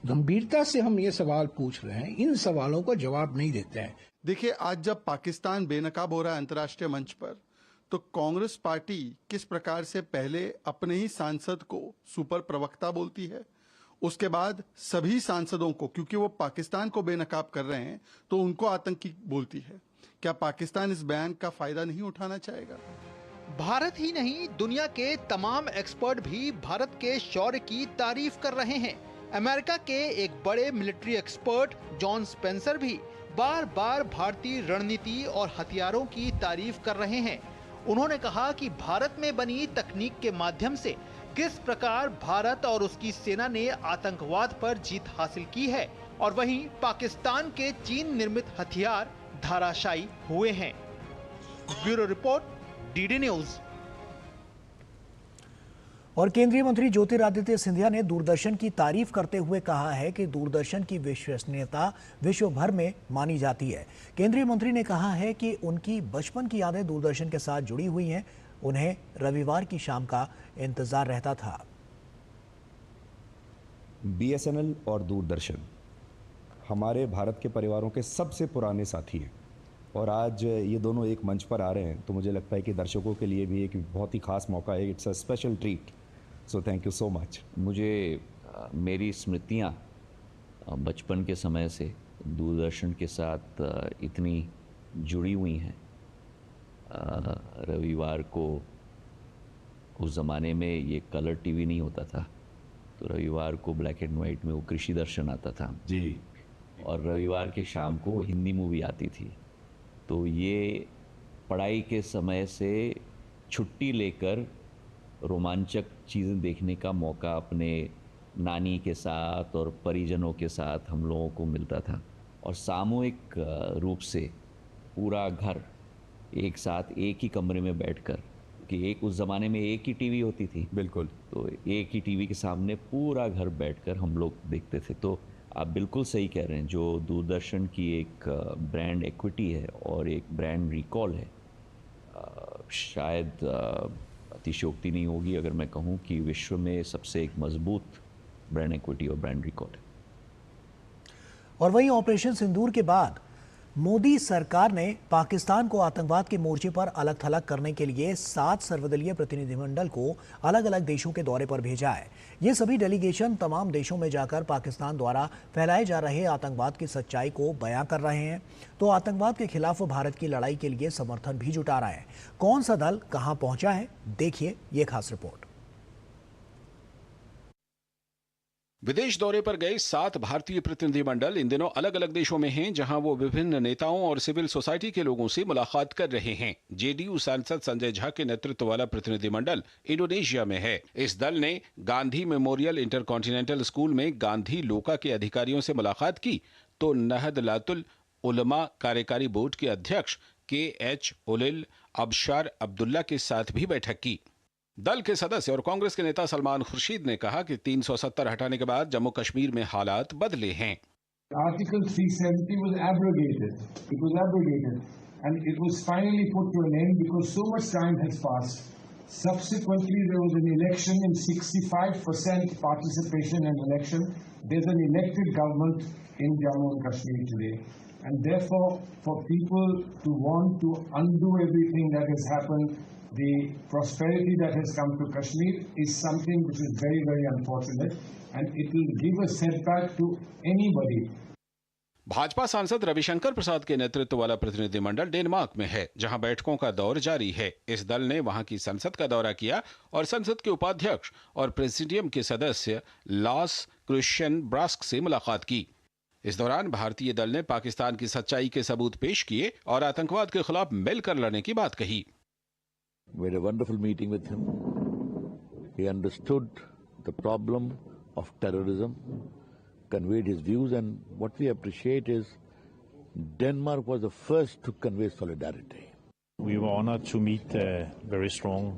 गंभीरता से हम ये सवाल पूछ रहे हैं, इन सवालों का जवाब नहीं देते हैं। देखिए, आज जब पाकिस्तान बेनकाब हो रहा है अंतर्राष्ट्रीय मंच पर, तो कांग्रेस पार्टी किस प्रकार से पहले अपने ही सांसद को सुपर प्रवक्ता बोलती है, उसके बाद सभी सांसदों को, क्योंकि वो पाकिस्तान को बेनकाब कर रहे हैं, तो उनको आतंकी बोलती है। क्या पाकिस्तान इस बयान का फायदा नहीं उठाना चाहेगा? भारत ही नहीं, दुनिया के तमाम एक्सपर्ट भी भारत के शौर्य की तारीफ कर रहे हैं। अमेरिका के एक बड़े मिलिट्री एक्सपर्ट जॉन स्पेंसर भी बार बार भारतीय रणनीति और हथियारों की तारीफ कर रहे हैं। उन्होंने कहा कि भारत में बनी तकनीक के माध्यम से किस प्रकार भारत और उसकी सेना ने आतंकवाद पर जीत हासिल की है, और वहीं पाकिस्तान के चीन निर्मित हथियार धराशायी हुए हैं। Bureau report, DD news. और केंद्रीय मंत्री ज्योतिरादित्य सिंधिया ने दूरदर्शन की तारीफ करते हुए कहा है कि दूरदर्शन की विश्वसनीयता विश्व भर में मानी जाती है। केंद्रीय मंत्री ने कहा है कि उनकी बचपन की यादें दूरदर्शन के साथ जुड़ी हुई हैं। उन्हें रविवार की शाम का इंतजार रहता था। BSNL और दूरदर्शन हमारे भारत के परिवारों के सबसे पुराने साथी हैं और आज ये दोनों एक मंच पर आ रहे हैं तो मुझे लगता है कि दर्शकों के लिए भी एक बहुत ही खास मौका है। It's a special treat, so thank you so much. मुझे मेरी स्मृतियाँ बचपन के समय से दूरदर्शन के साथ इतनी जुड़ी हुई हैं। रविवार को उस ज़माने में ये कलर टीवी नहीं होता था, तो रविवार को ब्लैक एंड वाइट में वो कृषि दर्शन आता था जी, और रविवार के शाम को हिंदी मूवी आती थी। तो ये पढ़ाई के समय से छुट्टी लेकर रोमांचक चीज़ें देखने का मौका अपने नानी के साथ और परिजनों के साथ हम लोगों को मिलता था, और सामूहिक रूप से पूरा घर एक साथ एक ही कमरे में बैठकर, कि एक उस ज़माने में एक ही टीवी होती थी, बिल्कुल, तो एक ही टीवी के सामने पूरा घर बैठकर हम लोग देखते थे। तो आप बिल्कुल सही कह रहे हैं, जो दूरदर्शन की एक ब्रांड एक्विटी है और एक ब्रांड रिकॉल है, शायद अतिशयोक्ति नहीं होगी अगर मैं कहूं कि विश्व में सबसे एक मजबूत ब्रांड एक्विटी और ब्रांड रिकॉल है। और वहीं ऑपरेशन सिंदूर के बाद मोदी सरकार ने पाकिस्तान को आतंकवाद के मोर्चे पर अलग थलग करने के लिए 7 सर्वदलीय प्रतिनिधिमंडल को अलग अलग देशों के दौरे पर भेजा है। ये सभी डेलीगेशन तमाम देशों में जाकर पाकिस्तान द्वारा फैलाए जा रहे आतंकवाद की सच्चाई को बयां कर रहे हैं, तो आतंकवाद के खिलाफ भारत की लड़ाई के लिए समर्थन भी जुटा रहा है। कौन सा दल कहां पहुंचा है, देखिए ये खास रिपोर्ट। विदेश दौरे पर गए 7 भारतीय प्रतिनिधिमंडल इन दिनों अलग अलग देशों में हैं, जहां वो विभिन्न नेताओं और सिविल सोसाइटी के लोगों से मुलाकात कर रहे हैं। जेडीयू सांसद संजय झा के नेतृत्व वाला प्रतिनिधिमंडल इंडोनेशिया में है। इस दल ने गांधी मेमोरियल इंटरकॉन्टिनेंटल स्कूल में गांधी लोका के अधिकारियों से मुलाकात की, तो नहदलातुल उलमा कार्यकारी बोर्ड के अध्यक्ष KH उलिल अबशार अब्दुल्ला के साथ भी बैठक की। दल के सदस्य और कांग्रेस के नेता सलमान खुर्शीद ने कहा कि 370 हटाने के बाद जम्मू कश्मीर में हालात बदले हैं। Article 370 was abrogated. It was abrogated and it was finally put to an end because so much time has passed. Subsequently, there was an election in 65% participation in election. There's an elected government in Jammu and Kashmir today. And therefore, for people to want to undo everything that has happened, the prosperity that has come to Kashmir is something which is very, very unfortunate, and it will give a setback to anybody. Bhajpa सांसद रविशंकर प्रसाद के नेतृत्व वाला प्रतिनिधिमंडल Denmark में है, जहां बैठकों का दौर जारी है। इस दल ने वहां की संसद का दौरा किया और संसद के उपाध्यक्ष और प्रेसिडियम के सदस्य लास क्रिश्चियन ब्रास्क से मुलाकात की। इस दौरान भारतीय दल ने पाकिस्तान की सच्चाई के सबूत पेश किए और आतंकवाद के खिलाफ मिलकर लड़ने की बात कही। We had a wonderful meeting with him. He understood the problem of terrorism, conveyed his views, and what we appreciate is Denmark was the first to convey solidarity. We were honored to meet a very strong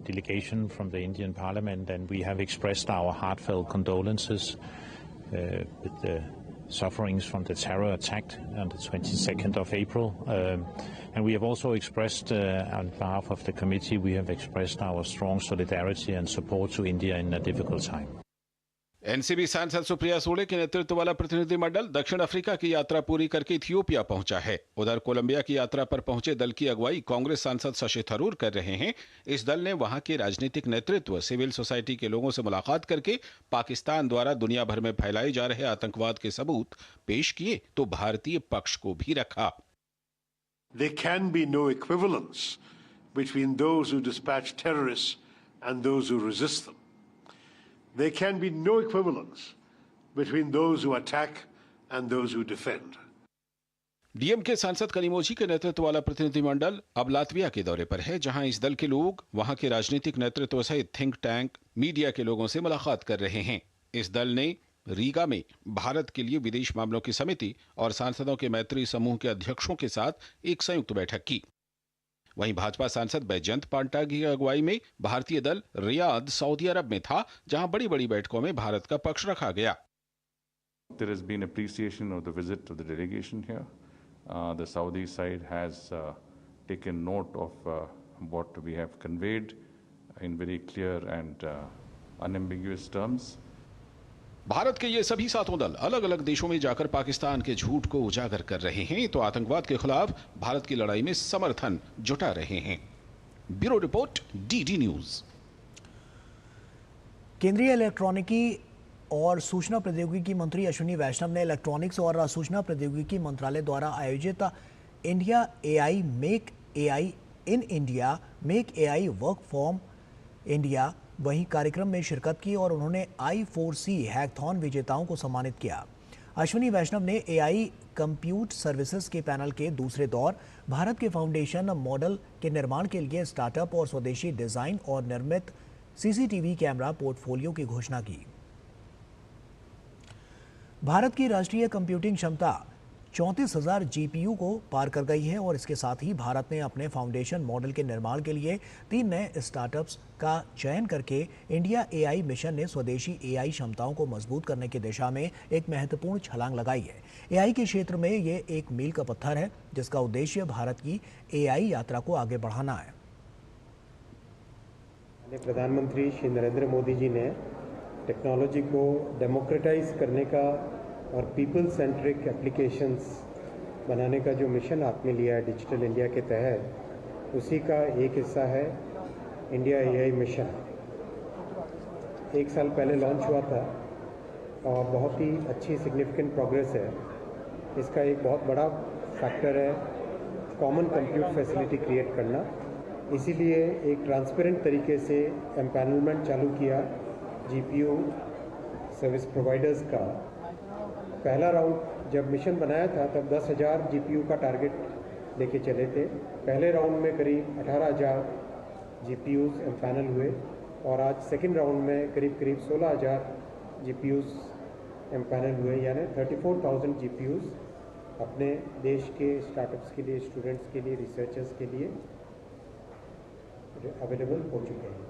delegation from the Indian Parliament, and we have expressed our heartfelt condolences with the sufferings from the terror attack on the 22nd of April. And we have also expressed, on behalf of the committee, we have expressed our strong solidarity and support to India in a difficult time. NCB सांसद सुप्रिया सूले के नेतृत्व वाला प्रतिनिधिमंडल दक्षिण Africa की यात्रा पूरी करके इथियोपिया पहुंचा है। उधर कोलंबिया की यात्रा पर पहुंचे दल की अगुवाई कांग्रेस सांसद शशि थरूर कर रहे हैं। इस दल ने वहां के राजनीतिक नेतृत्व, सिविल सोसाइटी के लोगों से मुलाकात करके पाकिस्तान द्वारा दुनिया भर में फैलाए जा रहे आतंकवाद के सबूत पेश किए, तो भारतीय पक्ष को भी रखा। There can be no equivalence between those who dispatch terrorists and those who resist them. There can be no equivalence between those who attack and those who defend. DMK सांसद कनिमोझी के नेतृत्व वाला प्रतिनिधिमंडल अब लातविया के दौरे पर है, जहां इस दल के लोग वहां के राजनीतिक नेतृत्व सहित थिंक टैंक, मीडिया के लोगों से मुलाकात कर रहे हैं। इस दल ने रीगा में भारत के लिए विदेश मामलों की समिति और सांसदों के मैत्री समूह के अध्यक्षों के साथ एक संयुक्त बैठक की। वहीं भाजपा सांसद बैजयंत पांडा की अगुवाई में भारतीय दल रियाद, सऊदी अरब में था, जहां बड़ी-बड़ी बैठकों में भारत का पक्ष रखा गया। There has been appreciation of the visit of the delegation here. The Saudi side has taken note of what we have conveyed in very clear and unambiguous terms. Bharat के ये सभी सातों दल अलग अलग देशों में जाकर पाकिस्तान के झूठ को उजागर कर रहे हैं तो आतंकवाद के खिलाफ भारत की लड़ाई में समर्थन जुटा रहे हैं। Bureau report, DD news. केंद्रीय इलेक्ट्रॉनिकी और सूचना प्रौद्योगिकी मंत्री अश्विनी वैष्णव ने इलेक्ट्रॉनिक्स और सूचना प्रौद्योगिकी मंत्रालय द्वारा आयोजित India AI make AI in India make AI work from India वहीं कार्यक्रम में शिरकत की और उन्होंने I4C हैकथॉन विजेताओं को सम्मानित किया। अश्विनी वैष्णव ने एआई कंप्यूट सर्विसेज के पैनल के दूसरे दौर भारत के फाउंडेशन मॉडल के निर्माण के लिए स्टार्टअप और स्वदेशी डिजाइन और निर्मित सीसीटीवी कैमरा पोर्टफोलियो की घोषणा की। भारत की राष्ट्रीय कंप्यूटिंग क्षमता 34,000 जीपीयू को पार कर गई है और इसके साथ ही भारत ने अपने फाउंडेशन मॉडल के निर्माण के लिए 3 नए स्टार्टअप्स का चयन करके इंडिया एआई मिशन ने स्वदेशी एआई क्षमताओं को मजबूत करने की दिशा में एक महत्वपूर्ण छलांग लगाई है। एआई के क्षेत्र में ये एक मील का पत्थर है जिसका उद्देश्य भारत की एआई यात्रा को आगे बढ़ाना है। प्रधानमंत्री श्री नरेंद्र मोदी जी ने टेक्नोलॉजी को डेमोक्रेटाइज करने का और पीपल सेंट्रिक एप्लीकेशंस बनाने का जो मिशन आपने लिया है डिजिटल इंडिया के तहत, उसी का एक हिस्सा है इंडिया एआई मिशन। 1 साल पहले लॉन्च हुआ था और बहुत ही अच्छी सिग्निफिकेंट प्रोग्रेस है। इसका एक बहुत बड़ा फैक्टर है कॉमन कंप्यूट फैसिलिटी क्रिएट करना। इसीलिए एक ट्रांसपेरेंट तरीके से एम्पैनलमेंट चालू किया जीपीयू सर्विस प्रोवाइडर्स का। पहला राउंड जब मिशन बनाया था तब 10,000 जीपीयू का टारगेट लेके चले थे। पहले राउंड में करीब 18,000 जीपीयूज एम्पैनल हुए और आज सेकंड राउंड में करीब 16,000 जीपीयूज एम्पैनल हुए, यानी 34,000 जीपीयूज अपने देश के स्टार्टअप्स के लिए, स्टूडेंट्स के लिए, रिसर्चर्स के लिए अवेलेबल हो चुके हैं।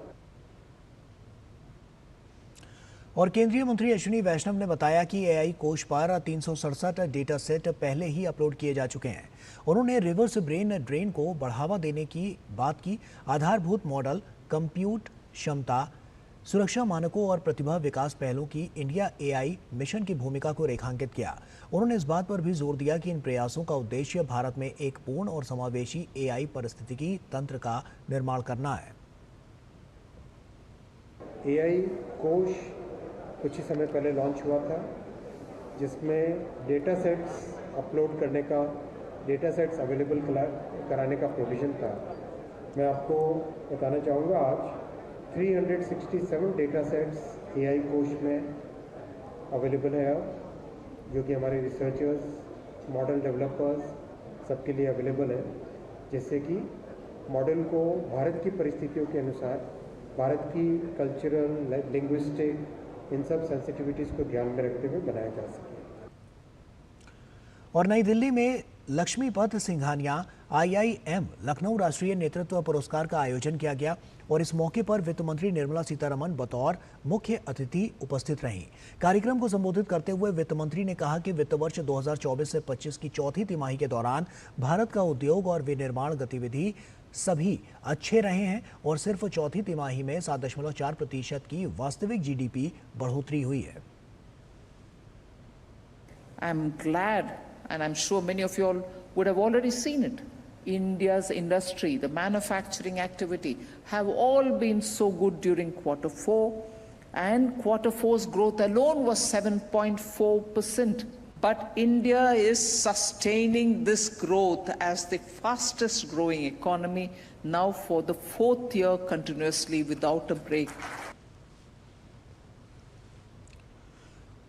और केंद्रीय मंत्री अश्विनी वैष्णव ने बताया कि एआई कोष पर 367 डेटा सेट पहले ही अपलोड किए जा चुके हैं। उन्होंने रिवर्स ब्रेन ड्रेन को बढ़ावा देने की बात की। आधारभूत मॉडल, कंप्यूट क्षमता, सुरक्षा मानकों और प्रतिभा विकास पहलों की इंडिया एआई मिशन की भूमिका को रेखांकित किया। उन्होंने इस बात पर भी जोर दिया कि इन प्रयासों का उद्देश्य भारत में एक पूर्ण और समावेशी एआई पारिस्थितिकी तंत्र का निर्माण करना है। एआई कोष कुछ ही समय पहले लॉन्च हुआ था जिसमें डेटा सेट्स अपलोड करने का, डेटा सेट्स अवेलेबल कराने का प्रोविज़न था। मैं आपको बताना चाहूँगा आज 367 डेटा सेट्स एआई कोष में अवेलेबल है अब, जो कि हमारे रिसर्चर्स, मॉडल डेवलपर्स सबके लिए अवेलेबल है, जिससे कि मॉडल को भारत की परिस्थितियों के अनुसार, भारत की कल्चरल, लिंग्विस्टिक, इन सब सेंसिटिविटीज़ को ध्यान में रखते हुए बनाया जा सके। और नई दिल्ली में लक्ष्मीपत सिंघानिया IIM लखनऊ राष्ट्रीय नेतृत्व पुरस्कार का आयोजन किया गया और इस मौके पर वित्त मंत्री निर्मला सीतारमण बतौर मुख्य अतिथि उपस्थित रहीं। कार्यक्रम को संबोधित करते हुए वित्त मंत्री ने कहा कि वित्त वर्ष 2024 से 25 की चौथी तिमाही के दौरान भारत का उद्योग और विनिर्माण गतिविधि सभी अच्छे रहे हैं और सिर्फ चौथी तिमाही में 7.4% की वास्तविक GDP बढ़ोतरी हुई है। I'm glad, and I'm sure many of you all would have already seen it. India's industry, the manufacturing activity, have all been so good during Q4, and Q4's growth alone was 7.4%. But India is sustaining this growth as the fastest growing economy now for the 4th year continuously without a break.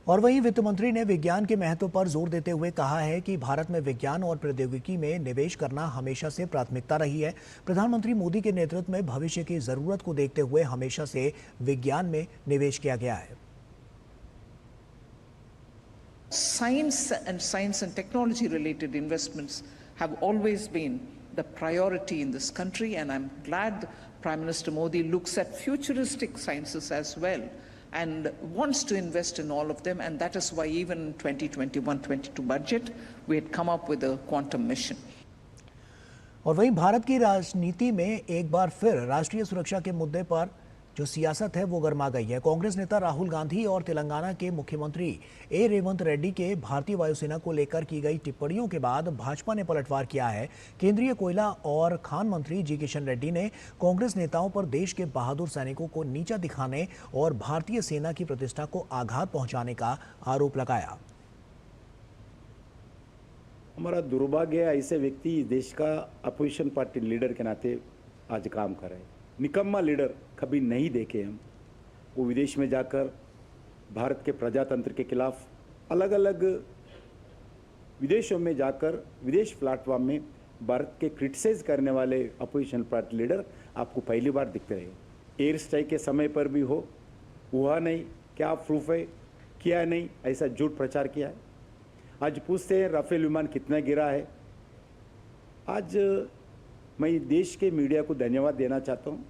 और वहीं वित्त मंत्री ने विज्ञान के महत्व पर जोर देते हुए कहा है कि भारत में विज्ञान और प्रौद्योगिकी में निवेश करना हमेशा से प्राथमिकता रही है। प्रधानमंत्री मोदी के नेतृत्व में भविष्य की जरूरत को देखते हुए हमेशा से विज्ञान में निवेश किया गया है। Science and technology related investments have always been the priority in this country, and I'm glad Prime Minister Modi looks at futuristic sciences as well and wants to invest in all of them, and that is why even in 2021-22 budget we had come up with a quantum mission. और वहीं भारत की राजनीति में एक बार फिर राष्ट्रीय सुरक्षा के मुद्दे पर जो सियासत है वो गर्मा गई है। कांग्रेस नेता राहुल गांधी और तेलंगाना के मुख्यमंत्री ए रेवंत रेड्डी के भारतीय वायुसेना को लेकर की गई टिप्पणियों के बाद भाजपा ने पलटवार किया है। केंद्रीय कोयला और खान मंत्री जी किशन रेड्डी ने कांग्रेस नेताओं पर देश के बहादुर सैनिकों को नीचा दिखाने और भारतीय सेना की प्रतिष्ठा को आघात पहुंचाने का आरोप लगाया। हमारा दुर्भाग्य है, ऐसे व्यक्ति देश का अपोजिशन पार्टी लीडर के नाते आज काम कर रहे हैं। निकम्मा लीडर कभी नहीं देखे हम। वो विदेश में जाकर भारत के प्रजातंत्र के खिलाफ अलग अलग विदेशों में जाकर विदेश प्लेटफॉर्म में भारत के क्रिटिसाइज करने वाले अपोजिशन पार्टी लीडर आपको पहली बार दिखते रहे। एयर स्ट्राइक के समय पर भी हुआ नहीं, क्या प्रूफ है, किया नहीं, ऐसा झूठ प्रचार किया है। आज पूछते हैं राफेल विमान कितना गिरा है। आज मैं देश के मीडिया को धन्यवाद देना चाहता हूँ।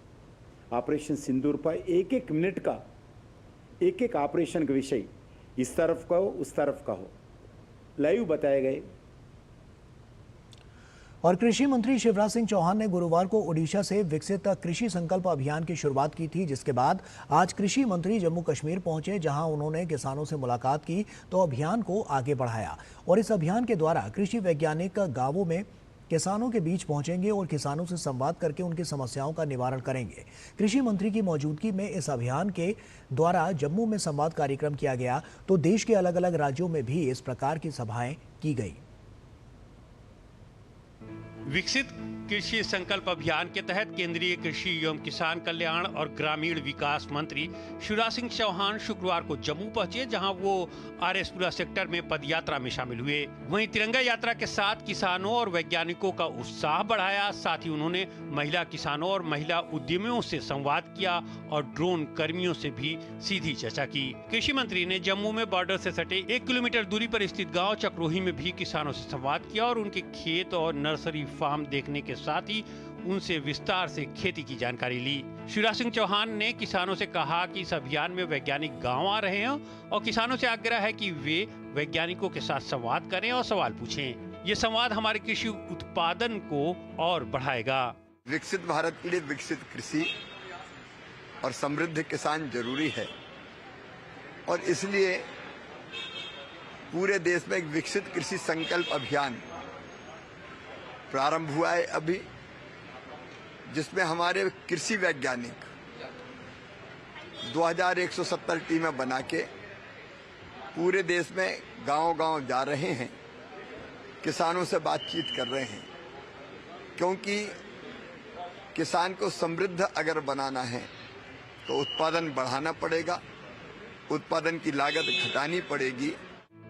ऑपरेशन सिंदूर पर एक एक मिनट का एक एक ऑपरेशन का विषय इस तरफ का हो उस तरफ का हो लाइव बताए गए। और कृषि मंत्री शिवराज सिंह चौहान ने गुरुवार को ओडिशा से विकसित कृषि संकल्प अभियान की शुरुआत की थी, जिसके बाद आज कृषि मंत्री जम्मू कश्मीर पहुंचे, जहां उन्होंने किसानों से मुलाकात की तो अभियान को आगे बढ़ाया। और इस अभियान के द्वारा कृषि वैज्ञानिक गांवों में किसानों के बीच पहुंचेंगे और किसानों से संवाद करके उनकी समस्याओं का निवारण करेंगे। कृषि मंत्री की मौजूदगी में इस अभियान के द्वारा जम्मू में संवाद कार्यक्रम किया गया तो देश के अलग अलग राज्यों में भी इस प्रकार की सभाएं की गई। विकसित कृषि संकल्प अभियान के तहत केंद्रीय कृषि एवं किसान कल्याण और ग्रामीण विकास मंत्री शिवराज सिंह चौहान शुक्रवार को जम्मू पहुंचे, जहां वो आरएसपुरा सेक्टर में पदयात्रा में शामिल हुए। वहीं तिरंगा यात्रा के साथ किसानों और वैज्ञानिकों का उत्साह बढ़ाया। साथ ही उन्होंने महिला किसानों और महिला उद्यमियों से संवाद किया और ड्रोन कर्मियों से भी सीधी चर्चा की। कृषि मंत्री ने जम्मू में बॉर्डर से सटे 1 किलोमीटर दूरी पर स्थित गाँव चक्रोही में भी किसानों से संवाद किया और उनके खेत और नर्सरी फार्म देखने के साथ ही उनसे विस्तार से खेती की जानकारी ली। शिवराज सिंह चौहान ने किसानों से कहा कि इस अभियान में वैज्ञानिक गांव आ रहे हैं और किसानों से आग्रह है कि वे वैज्ञानिकों के साथ संवाद करें और सवाल पूछें। ये संवाद हमारे कृषि उत्पादन को और बढ़ाएगा। विकसित भारत के लिए विकसित कृषि और समृद्ध किसान जरूरी है और इसलिए पूरे देश में एक विकसित कृषि संकल्प अभियान प्रारंभ हुआ है अभी, जिसमें हमारे कृषि वैज्ञानिक 2170 टीमें बना के पूरे देश में गांव-गांव जा रहे हैं, किसानों से बातचीत कर रहे हैं, क्योंकि किसान को समृद्ध अगर बनाना है तो उत्पादन बढ़ाना पड़ेगा, उत्पादन की लागत घटानी पड़ेगी।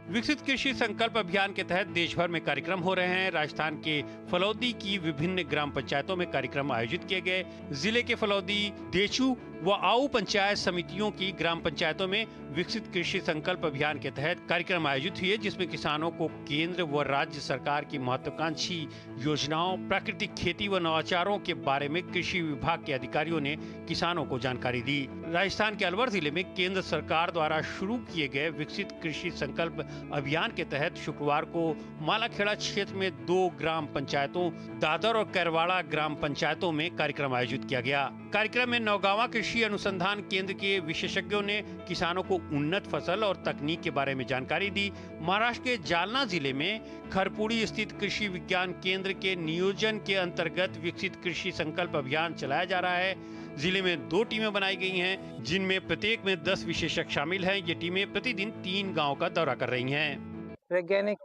विकसित कृषि संकल्प अभियान के तहत देश भर में कार्यक्रम हो रहे हैं। राजस्थान के फलौदी की विभिन्न ग्राम पंचायतों में कार्यक्रम आयोजित किए गए। जिले के फलौदी, देचू व आऊ पंचायत समितियों की ग्राम पंचायतों में विकसित कृषि संकल्प अभियान के तहत कार्यक्रम आयोजित हुए, जिसमें किसानों को केंद्र व राज्य सरकार की महत्वाकांक्षी योजनाओं, प्राकृतिक खेती व नवाचारों के बारे में कृषि विभाग के अधिकारियों ने किसानों को जानकारी दी। राजस्थान के अलवर जिले में केंद्र सरकार द्वारा शुरू किए गए विकसित कृषि संकल्प अभियान के तहत शुक्रवार को मालाखेड़ा क्षेत्र में 2 ग्राम पंचायतों, दादर और कैरवाड़ा ग्राम पंचायतों में कार्यक्रम आयोजित किया गया। कार्यक्रम में नौगावा कृषि अनुसंधान केंद्र के विशेषज्ञों ने किसानों को उन्नत फसल और तकनीक के बारे में जानकारी दी। महाराष्ट्र के जालना जिले में खरपुड़ी स्थित कृषि विज्ञान केंद्र के नियोजन के अंतर्गत विकसित कृषि संकल्प अभियान चलाया जा रहा है। जिले में 2 टीमें बनाई गई हैं, जिनमें प्रत्येक में 10 विशेषज्ञ शामिल हैं। ये टीमें प्रतिदिन 3 गांव का दौरा कर रही हैं। वैज्ञानिक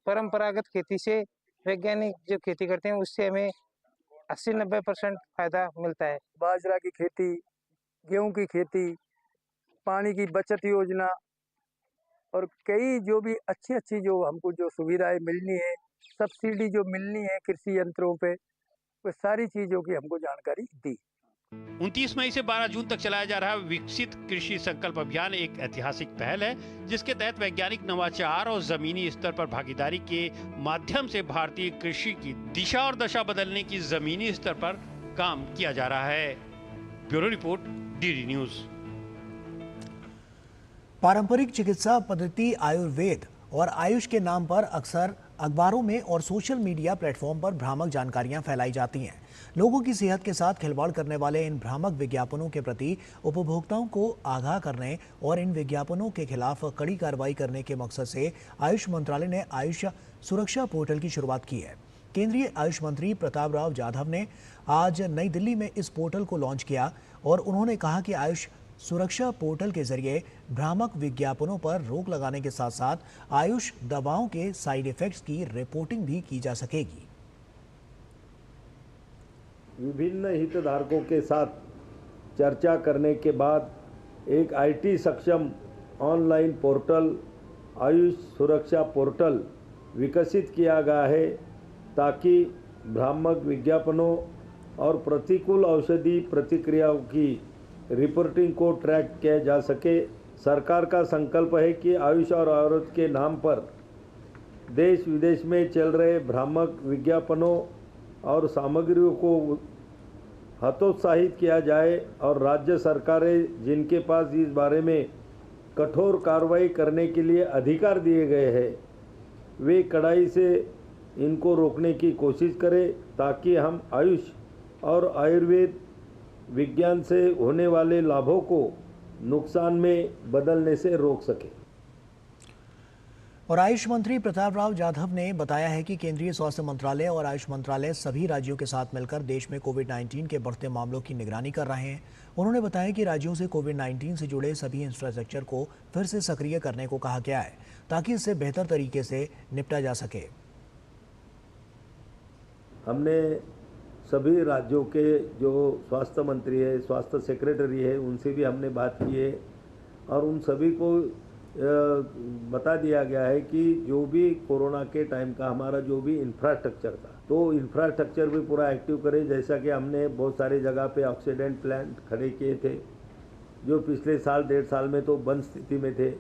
परंपरागत खेती से वैज्ञानिक जो खेती करते हैं उससे हमें 80-90% फायदा मिलता है। बाजरा की खेती, गेहूं की खेती, पानी की बचत योजना और कई जो भी अच्छी जो हमको जो सुविधाएं मिलनी है, सब्सिडी जो मिलनी है कृषि यंत्रों पे, वो सारी चीजों की हमको जानकारी दी। 29 मई से 12 जून तक चलाया जा रहा विकसित कृषि संकल्प अभियान एक ऐतिहासिक पहल है, जिसके तहत वैज्ञानिक नवाचार और जमीनी स्तर पर भागीदारी के माध्यम से भारतीय कृषि की दिशा और दशा बदलने की जमीनी स्तर पर काम किया जा रहा है। Bureau report, DD news. पारंपरिक चिकित्सा पद्धति आयुर्वेद और आयुष के नाम पर अक्सर अखबारों में और सोशल मीडिया प्लेटफॉर्म पर भ्रामक जानकारियां फैलाई जाती हैं। लोगों की सेहत के साथ खिलवाड़ करने वाले इन भ्रामक विज्ञापनों के प्रति उपभोक्ताओं को आगाह करने और इन विज्ञापनों के खिलाफ कड़ी कार्रवाई करने के मकसद से आयुष मंत्रालय ने आयुष सुरक्षा पोर्टल की शुरुआत की है। केंद्रीय आयुष मंत्री प्रताप राव जाधव ने आज नई दिल्ली में इस पोर्टल को लॉन्च किया और उन्होंने कहा कि आयुष सुरक्षा पोर्टल के जरिए भ्रामक विज्ञापनों पर रोक लगाने के साथ साथ आयुष दवाओं के साइड इफेक्ट्स की रिपोर्टिंग भी की जा सकेगी। विभिन्न हितधारकों के साथ चर्चा करने के बाद एक आईटी सक्षम ऑनलाइन पोर्टल आयुष सुरक्षा पोर्टल विकसित किया गया है, ताकि भ्रामक विज्ञापनों और प्रतिकूल औषधि प्रतिक्रियाओं की रिपोर्टिंग को ट्रैक किया जा सके। सरकार का संकल्प है कि आयुष और आयुर्वेद के नाम पर देश विदेश में चल रहे भ्रामक विज्ञापनों और सामग्रियों को हतोत्साहित किया जाए और राज्य सरकारें जिनके पास इस बारे में कठोर कार्रवाई करने के लिए अधिकार दिए गए हैं, वे कड़ाई से इनको रोकने की कोशिश करें, ताकि हम आयुष और आयुर्वेद विज्ञान से होने वाले लाभों को नुकसान में बदलने से रोक सके। और आयुष मंत्री प्रताप राव जाधव ने बताया है कि केंद्रीय स्वास्थ्य मंत्रालय और आयुष मंत्रालय सभी राज्यों के साथ मिलकर देश में कोविड-19 के बढ़ते मामलों की निगरानी कर रहे हैं। उन्होंने बताया कि राज्यों से कोविड-19 से जुड़े सभी इंफ्रास्ट्रक्चर को फिर से सक्रिय करने को कहा गया है, ताकि इससे बेहतर तरीके से निपटा जा सके। हमने सभी राज्यों के जो स्वास्थ्य मंत्री है, स्वास्थ्य सेक्रेटरी है, उनसे भी हमने बात की है और उन सभी को बता दिया गया है कि जो भी कोरोना के टाइम का हमारा जो भी इंफ्रास्ट्रक्चर था, तो इंफ्रास्ट्रक्चर भी पूरा एक्टिव करें। जैसा कि हमने बहुत सारी जगह पे ऑक्सीजन प्लांट खड़े किए थे, जो पिछले साल 1.5 साल में तो बंद स्थिति में थे,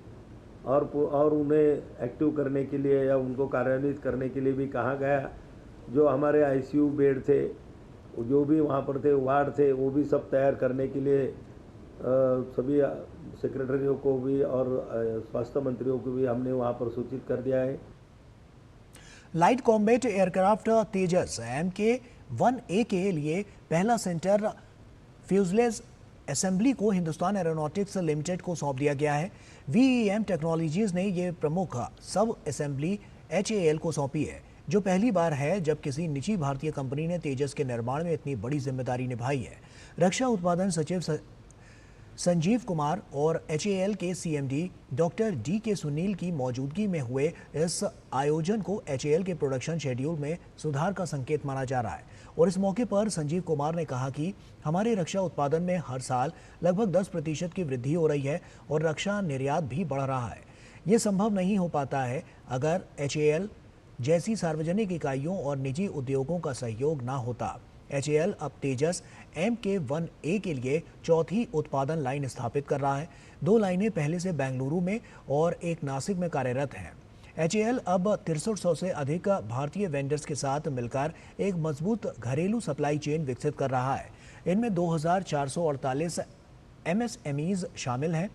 और उन्हें एक्टिव करने के लिए या उनको कार्यान्वित करने के लिए भी कहा गया। जो हमारे आईसीयू बेड थे, जो भी वहाँ पर थे, वार्ड थे, वो भी सब तैयार करने के लिए सभी सेक्रेटरियों को भी और स्वास्थ्य मंत्रियों को भी हमने वहाँ पर सूचित कर दिया है। लाइट कॉम्बैट एयरक्राफ्ट तेजस MK-1A के लिए पहला सेंटर फ्यूजलेज असेंबली को हिंदुस्तान एरोनॉटिक्स लिमिटेड को सौंप दिया गया है। VEM टेक्नोलॉजीज ने ये प्रमुख सब असेंबली HAL को सौंपी है, जो पहली बार है जब किसी निजी भारतीय कंपनी ने तेजस के निर्माण में इतनी बड़ी जिम्मेदारी निभाई है। रक्षा उत्पादन सचिव संजीव कुमार और HAL के CMD डॉक्टर DK सुनील की मौजूदगी में हुए इस आयोजन को HAL के प्रोडक्शन शेड्यूल में सुधार का संकेत माना जा रहा है। और इस मौके पर संजीव कुमार ने कहा कि हमारे रक्षा उत्पादन में हर साल लगभग 10% की वृद्धि हो रही है और रक्षा निर्यात भी बढ़ रहा है। ये संभव नहीं हो पाता है अगर HAL जैसी सार्वजनिक इकाइयों और निजी उद्योगों का सहयोग ना होता। HAL अब तेजस MK-1A के लिए चौथी उत्पादन लाइन स्थापित कर रहा है। 2 लाइनें पहले से बेंगलुरु में और एक नासिक में कार्यरत हैं। HAL अब 6300 से अधिक भारतीय वेंडर्स के साथ मिलकर एक मजबूत घरेलू सप्लाई चेन विकसित कर रहा है। इनमें 2448 MSMEs शामिल हैं।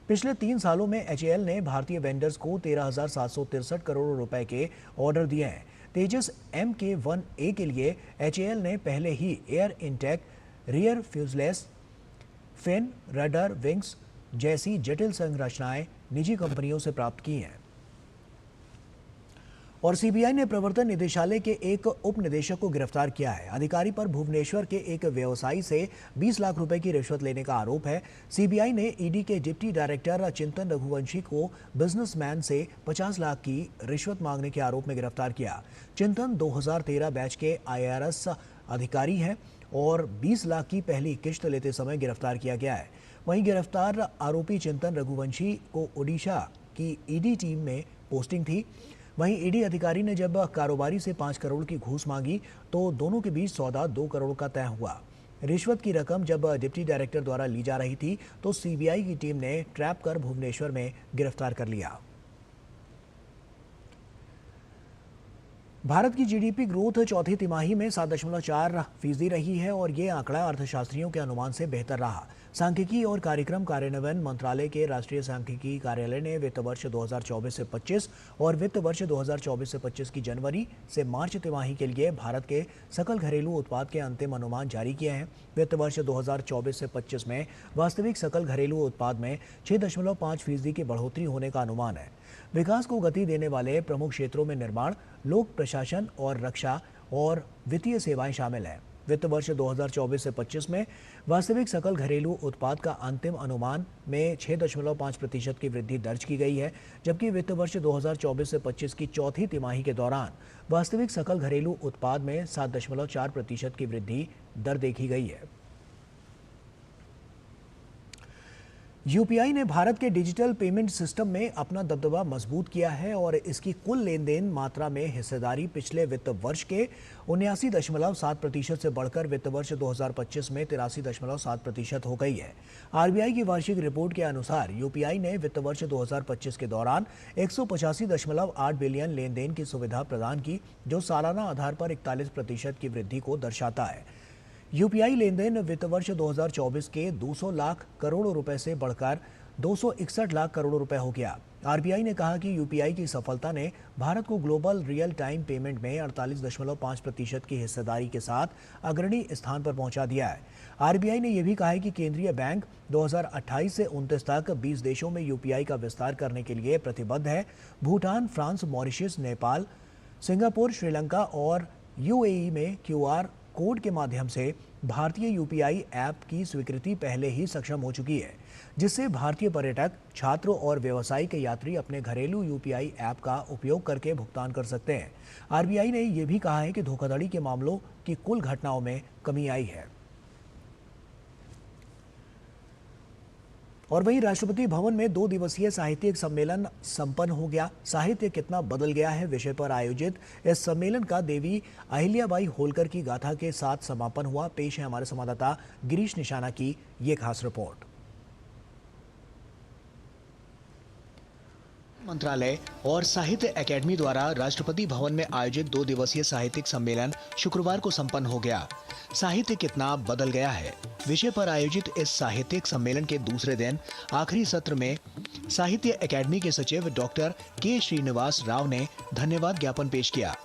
पिछले 3 सालों में HAL ने भारतीय वेंडर्स को 13,763 करोड़ रुपए के ऑर्डर दिए हैं। तेजस MK-1A के लिए HAL ने पहले ही air intake, rear fuselage, fin, rudder, wings जैसी जटिल संरचनाएं निजी कंपनियों से प्राप्त की हैं। और CBI ने प्रवर्तन निदेशालय के एक उप निदेशक को गिरफ्तार किया है। अधिकारी पर भुवनेश्वर के एक व्यवसायी से 20 लाख रुपए की रिश्वत लेने का आरोप है। CBI ने ED के डिप्टी डायरेक्टर चिंतन रघुवंशी को बिजनेसमैन से 50 लाख की रिश्वत मांगने के आरोप में गिरफ्तार किया। चिंतन 2013 बैच के IRS अधिकारी हैं और 20 लाख की पहली किश्त लेते समय गिरफ्तार किया गया है। वहीं गिरफ्तार आरोपी चिंतन रघुवंशी को ओडिशा की ED टीम में पोस्टिंग थी। वहीं ED अधिकारी ने जब कारोबारी से 5 करोड़ की घूस मांगी तो दोनों के बीच सौदा 2 करोड़ का तय हुआ। रिश्वत की रकम जब डिप्टी डायरेक्टर द्वारा ली जा रही थी तो सीबीआई की टीम ने ट्रैप कर भुवनेश्वर में गिरफ्तार कर लिया। भारत की जीडीपी ग्रोथ चौथी तिमाही में 7.4% रही है और ये आंकड़ा अर्थशास्त्रियों के अनुमान से बेहतर रहा। सांख्यिकी और कार्यक्रम कार्यान्वयन मंत्रालय के राष्ट्रीय सांख्यिकी कार्यालय ने वित्त वर्ष 2024 से 25 और वित्त वर्ष 2024 से 25 की जनवरी से मार्च तिमाही के लिए भारत के सकल घरेलू उत्पाद के अंतिम अनुमान जारी किए हैं। वित्त वर्ष 2024 से 25 में वास्तविक सकल घरेलू उत्पाद में 6.5% की बढ़ोतरी होने का अनुमान है। विकास को गति देने वाले प्रमुख क्षेत्रों में निर्माण, लोक प्रशासन और रक्षा और वित्तीय सेवाएं शामिल हैं। वित्त वर्ष 2024 से 25 में वास्तविक सकल घरेलू उत्पाद का अंतिम अनुमान में 6.5% की वृद्धि दर्ज की गई है, जबकि वित्त वर्ष 2024 से 25 की चौथी तिमाही के दौरान वास्तविक सकल घरेलू उत्पाद में 7.4% की वृद्धि दर देखी गई है। यूपीआई ने भारत के डिजिटल पेमेंट सिस्टम में अपना दबदबा मजबूत किया है और इसकी कुल लेन देन मात्रा में हिस्सेदारी पिछले वित्त वर्ष के 79.7% से बढ़कर वित्त वर्ष 2025 में 83.7% हो गई है। आरबीआई की वार्षिक रिपोर्ट के अनुसार यूपीआई ने वित्त वर्ष 2025 के दौरान 185.8 बिलियन लेन देन की सुविधा प्रदान की, जो सालाना आधार पर 41% की वृद्धि को दर्शाता है। यूपीआई लेन देन वित्त वर्ष 2024 के 200 लाख करोड़ रुपए से बढ़कर 261 लाख करोड़ रुपए हो गया। आरबीआई ने कहा कि यूपीआई की सफलता ने भारत को ग्लोबल रियल टाइम पेमेंट में 48.5% की हिस्सेदारी के साथ अग्रणी स्थान पर पहुंचा दिया है। आरबीआई ने यह भी कहा है कि केंद्रीय बैंक 2028 से 29 तक 20 देशों में यूपीआई का विस्तार करने के लिए प्रतिबद्ध है। Bhutan, France, Mauritius, Nepal, Singapore, Sri Lanka और यूएई में क्यूआर कोड के माध्यम से भारतीय यूपीआई ऐप की स्वीकृति पहले ही सक्षम हो चुकी है, जिससे भारतीय पर्यटक, छात्र और व्यावसायिक यात्री अपने घरेलू यूपीआई ऐप का उपयोग करके भुगतान कर सकते हैं। आरबीआई ने यह भी कहा है कि धोखाधड़ी के मामलों की कुल घटनाओं में कमी आई है। और वहीं राष्ट्रपति भवन में 2 दिवसीय साहित्यिक सम्मेलन संपन्न हो गया। साहित्य कितना बदल गया है विषय पर आयोजित इस सम्मेलन का देवी अहिल्याबाई होलकर की गाथा के साथ समापन हुआ। पेश है हमारे संवाददाता गिरीश निशाना की ये खास रिपोर्ट। मंत्रालय और साहित्य अकेडमी द्वारा राष्ट्रपति भवन में आयोजित 2 दिवसीय साहित्यिक सम्मेलन शुक्रवार को संपन्न हो गया। साहित्य कितना बदल गया है विषय पर आयोजित इस साहित्यिक सम्मेलन के दूसरे दिन आखिरी सत्र में साहित्य अकेडमी के सचिव डॉक्टर के श्रीनिवास राव ने धन्यवाद ज्ञापन पेश किया।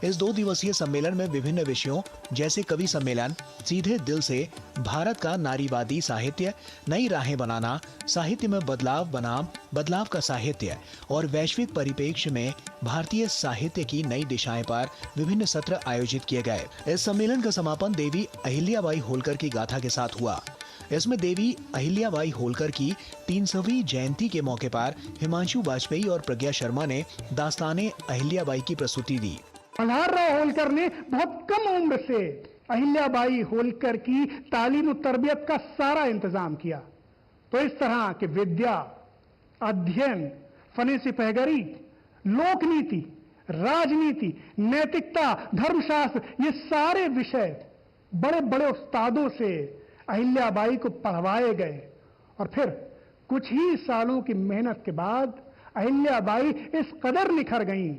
इस 2 दिवसीय सम्मेलन में विभिन्न विषयों जैसे कवि सम्मेलन, सीधे दिल से, भारत का नारीवादी साहित्य, नई राहें बनाना, साहित्य में बदलाव बनाम बदलाव का साहित्य और वैश्विक परिप्रेक्ष्य में भारतीय साहित्य की नई दिशाएं पर विभिन्न सत्र आयोजित किए गए। इस सम्मेलन का समापन देवी अहिल्याबाई होलकर की गाथा के साथ हुआ। इसमें देवी अहिल्याबाई होलकर की 300वीं जयंती के मौके पर हिमांशु वाजपेयी और प्रज्ञा शर्मा ने दास्ताने अहिल्याबाई की प्रस्तुति दी। मल्हारराव होलकर ने बहुत कम उम्र से अहिल्याबाई होलकर की तालीम और तरबियत का सारा इंतजाम किया। तो इस तरह के विद्या, अध्ययन, फने सिपहगरी, लोकनीति, राजनीति, नैतिकता, धर्मशास्त्र, ये सारे विषय बड़े बड़े उस्तादों से अहिल्याबाई को पढ़वाए गए और फिर कुछ ही सालों की मेहनत के बाद अहिल्याबाई इस कदर निखर गईं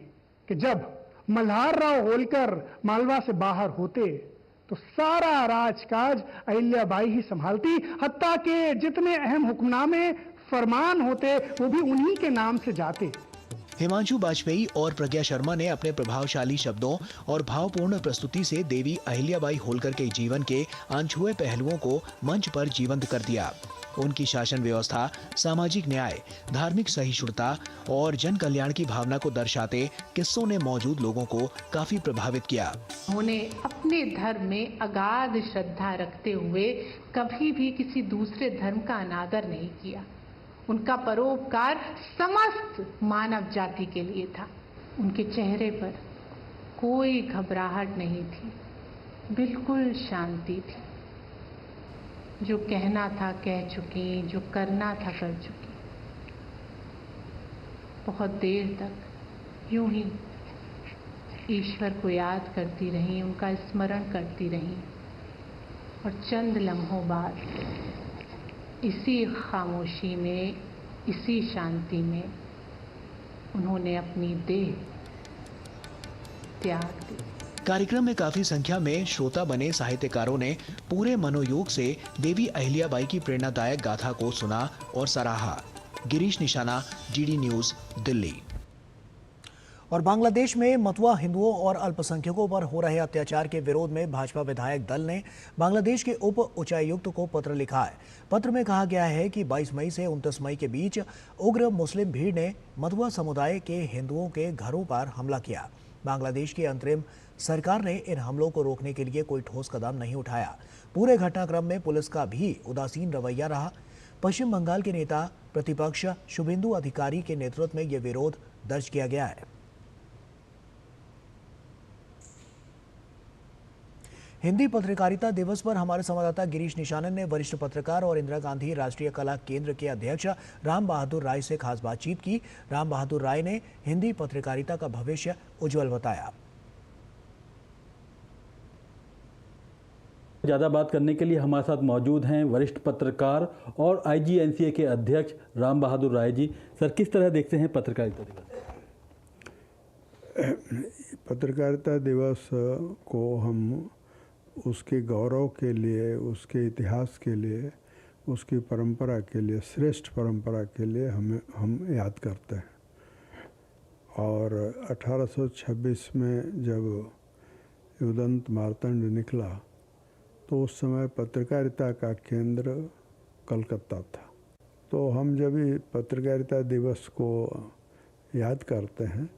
कि जब मल्हारराव होलकर मालवा से बाहर होते तो सारा राजकाज अहिल्याबाई ही संभालती, हत्ता के जितने अहम हुक्मनामे फरमान होते वो भी उन्हीं के नाम से जाते। हिमांशु वाजपेयी और प्रज्ञा शर्मा ने अपने प्रभावशाली शब्दों और भावपूर्ण प्रस्तुति से देवी अहिल्याबाई होलकर के जीवन के अनछुए पहलुओं को मंच पर जीवंत कर दिया। उनकी शासन व्यवस्था, सामाजिक न्याय, धार्मिक सहिष्णुता और जन कल्याण की भावना को दर्शाते किस्सों ने मौजूद लोगों को काफी प्रभावित किया। उन्होंने अपने धर्म में अगाध श्रद्धा रखते हुए कभी भी किसी दूसरे धर्म का अनादर नहीं किया। उनका परोपकार समस्त मानव जाति के लिए था। उनके चेहरे पर कोई घबराहट नहीं थी, बिल्कुल शांति थी। जो कहना था कह चुकी, जो करना था कर चुकी। बहुत देर तक यूं ही ईश्वर को याद करती रही, उनका स्मरण करती रही। और चंद लम्हों बाद इसी खामोशी में, इसी शांति में उन्होंने अपनी देह त्याग दी। कार्यक्रम में काफी संख्या में श्रोता बने साहित्यकारों ने पूरे मनोयोग से देवी अहिल्याबाई की प्रेरणादायक गाथा को सुना और सराहा। गिरीश निशाना, जीडी न्यूज, दिल्ली। और बांग्लादेश में मतुआ हिंदुओं और अल्पसंख्यकों पर हो रहे अत्याचार के विरोध में भाजपा विधायक दल ने बांग्लादेश के उप उच्चायुक्त को पत्र लिखा है। पत्र में कहा गया है कि 22 मई से 29 मई के बीच उग्र मुस्लिम भीड़ ने मतुआ समुदाय के हिंदुओं के घरों पर हमला किया। बांग्लादेश की अंतरिम सरकार ने इन हमलों को रोकने के लिए कोई ठोस कदम नहीं उठाया। पूरे घटनाक्रम में पुलिस का भी उदासीन रवैया रहा। पश्चिम बंगाल के नेता प्रतिपक्ष शुभेंदु अधिकारी के नेतृत्व में यह विरोध दर्ज किया गया है। हिंदी पत्रकारिता दिवस पर हमारे संवाददाता गिरीश निशानन ने वरिष्ठ पत्रकार और इंदिरा गांधी राष्ट्रीय कला केंद्र के अध्यक्ष राम बहादुर राय से खास बातचीत की। राम बहादुर राय ने हिंदी पत्रकारिता का भविष्य उज्जवल बताया। ज़्यादा बात करने के लिए हमारे साथ मौजूद हैं वरिष्ठ पत्रकार और IGNCA के अध्यक्ष राम बहादुर राय जी। सर, किस तरह देखते हैं पत्रकारिता दिवस? पत्रकारिता दिवस को हम उसके गौरव के लिए, उसके इतिहास के लिए, उसकी परंपरा के लिए, श्रेष्ठ परंपरा के लिए हम याद करते हैं। और 1826 में जब उदंत मार्तंड निकला तो उस समय पत्रकारिता का केंद्र कलकत्ता था। तो हम जब भी पत्रकारिता दिवस को याद करते हैं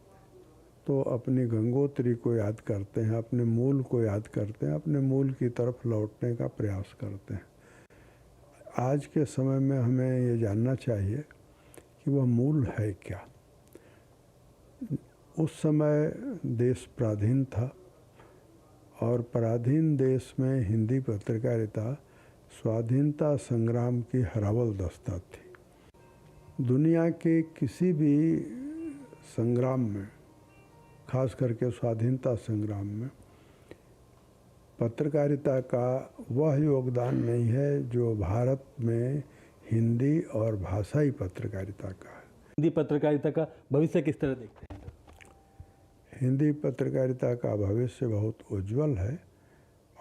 तो अपनी गंगोत्री को याद करते हैं, अपने मूल को याद करते हैं, अपने मूल की तरफ लौटने का प्रयास करते हैं। आज के समय में हमें ये जानना चाहिए कि वह मूल है क्या। उस समय देश पराधीन था और पराधीन देश में हिंदी पत्रकारिता स्वाधीनता संग्राम की हरावल दस्ता थी। दुनिया के किसी भी संग्राम में, खास करके स्वाधीनता संग्राम में, पत्रकारिता का वह योगदान नहीं है जो भारत में हिंदी और भाषाई पत्रकारिता का है। हिंदी पत्रकारिता का भविष्य किस तरह देखते हैं? हिंदी पत्रकारिता का भविष्य बहुत उज्जवल है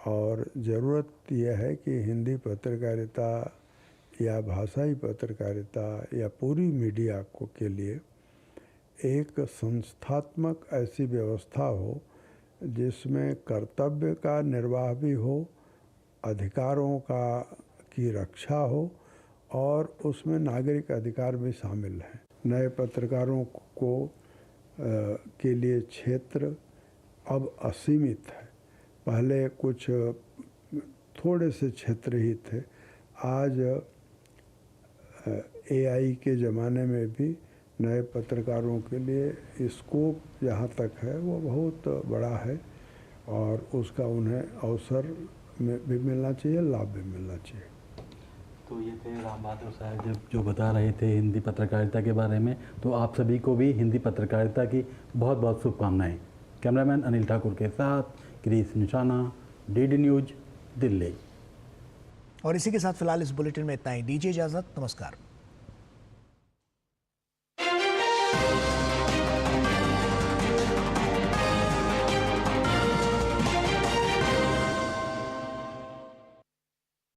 और ज़रूरत यह है कि हिंदी पत्रकारिता या भाषाई पत्रकारिता या पूरी मीडिया को के लिए एक संस्थात्मक ऐसी व्यवस्था हो जिसमें कर्तव्य का निर्वाह भी हो, अधिकारों की रक्षा हो और उसमें नागरिक अधिकार भी शामिल हैं। नए पत्रकारों को के लिए क्षेत्र अब असीमित है। पहले कुछ थोड़े से क्षेत्र ही थे। आज AI के ज़माने में भी नए पत्रकारों के लिए स्कोप जहाँ तक है वो बहुत बड़ा है और उसका उन्हें अवसर भी मिलना चाहिए, लाभ भी मिलना चाहिए। तो ये थे राम बहादुर साहब जो बता रहे थे हिंदी पत्रकारिता के बारे में। तो आप सभी को भी हिंदी पत्रकारिता की बहुत बहुत शुभकामनाएं। कैमरामैन अनिल ठाकुर के साथ गिरीश निशाना, DD न्यूज, दिल्ली। और इसी के साथ फिलहाल इस बुलेटिन में इतना ही। दीजिए इजाजत। नमस्कार।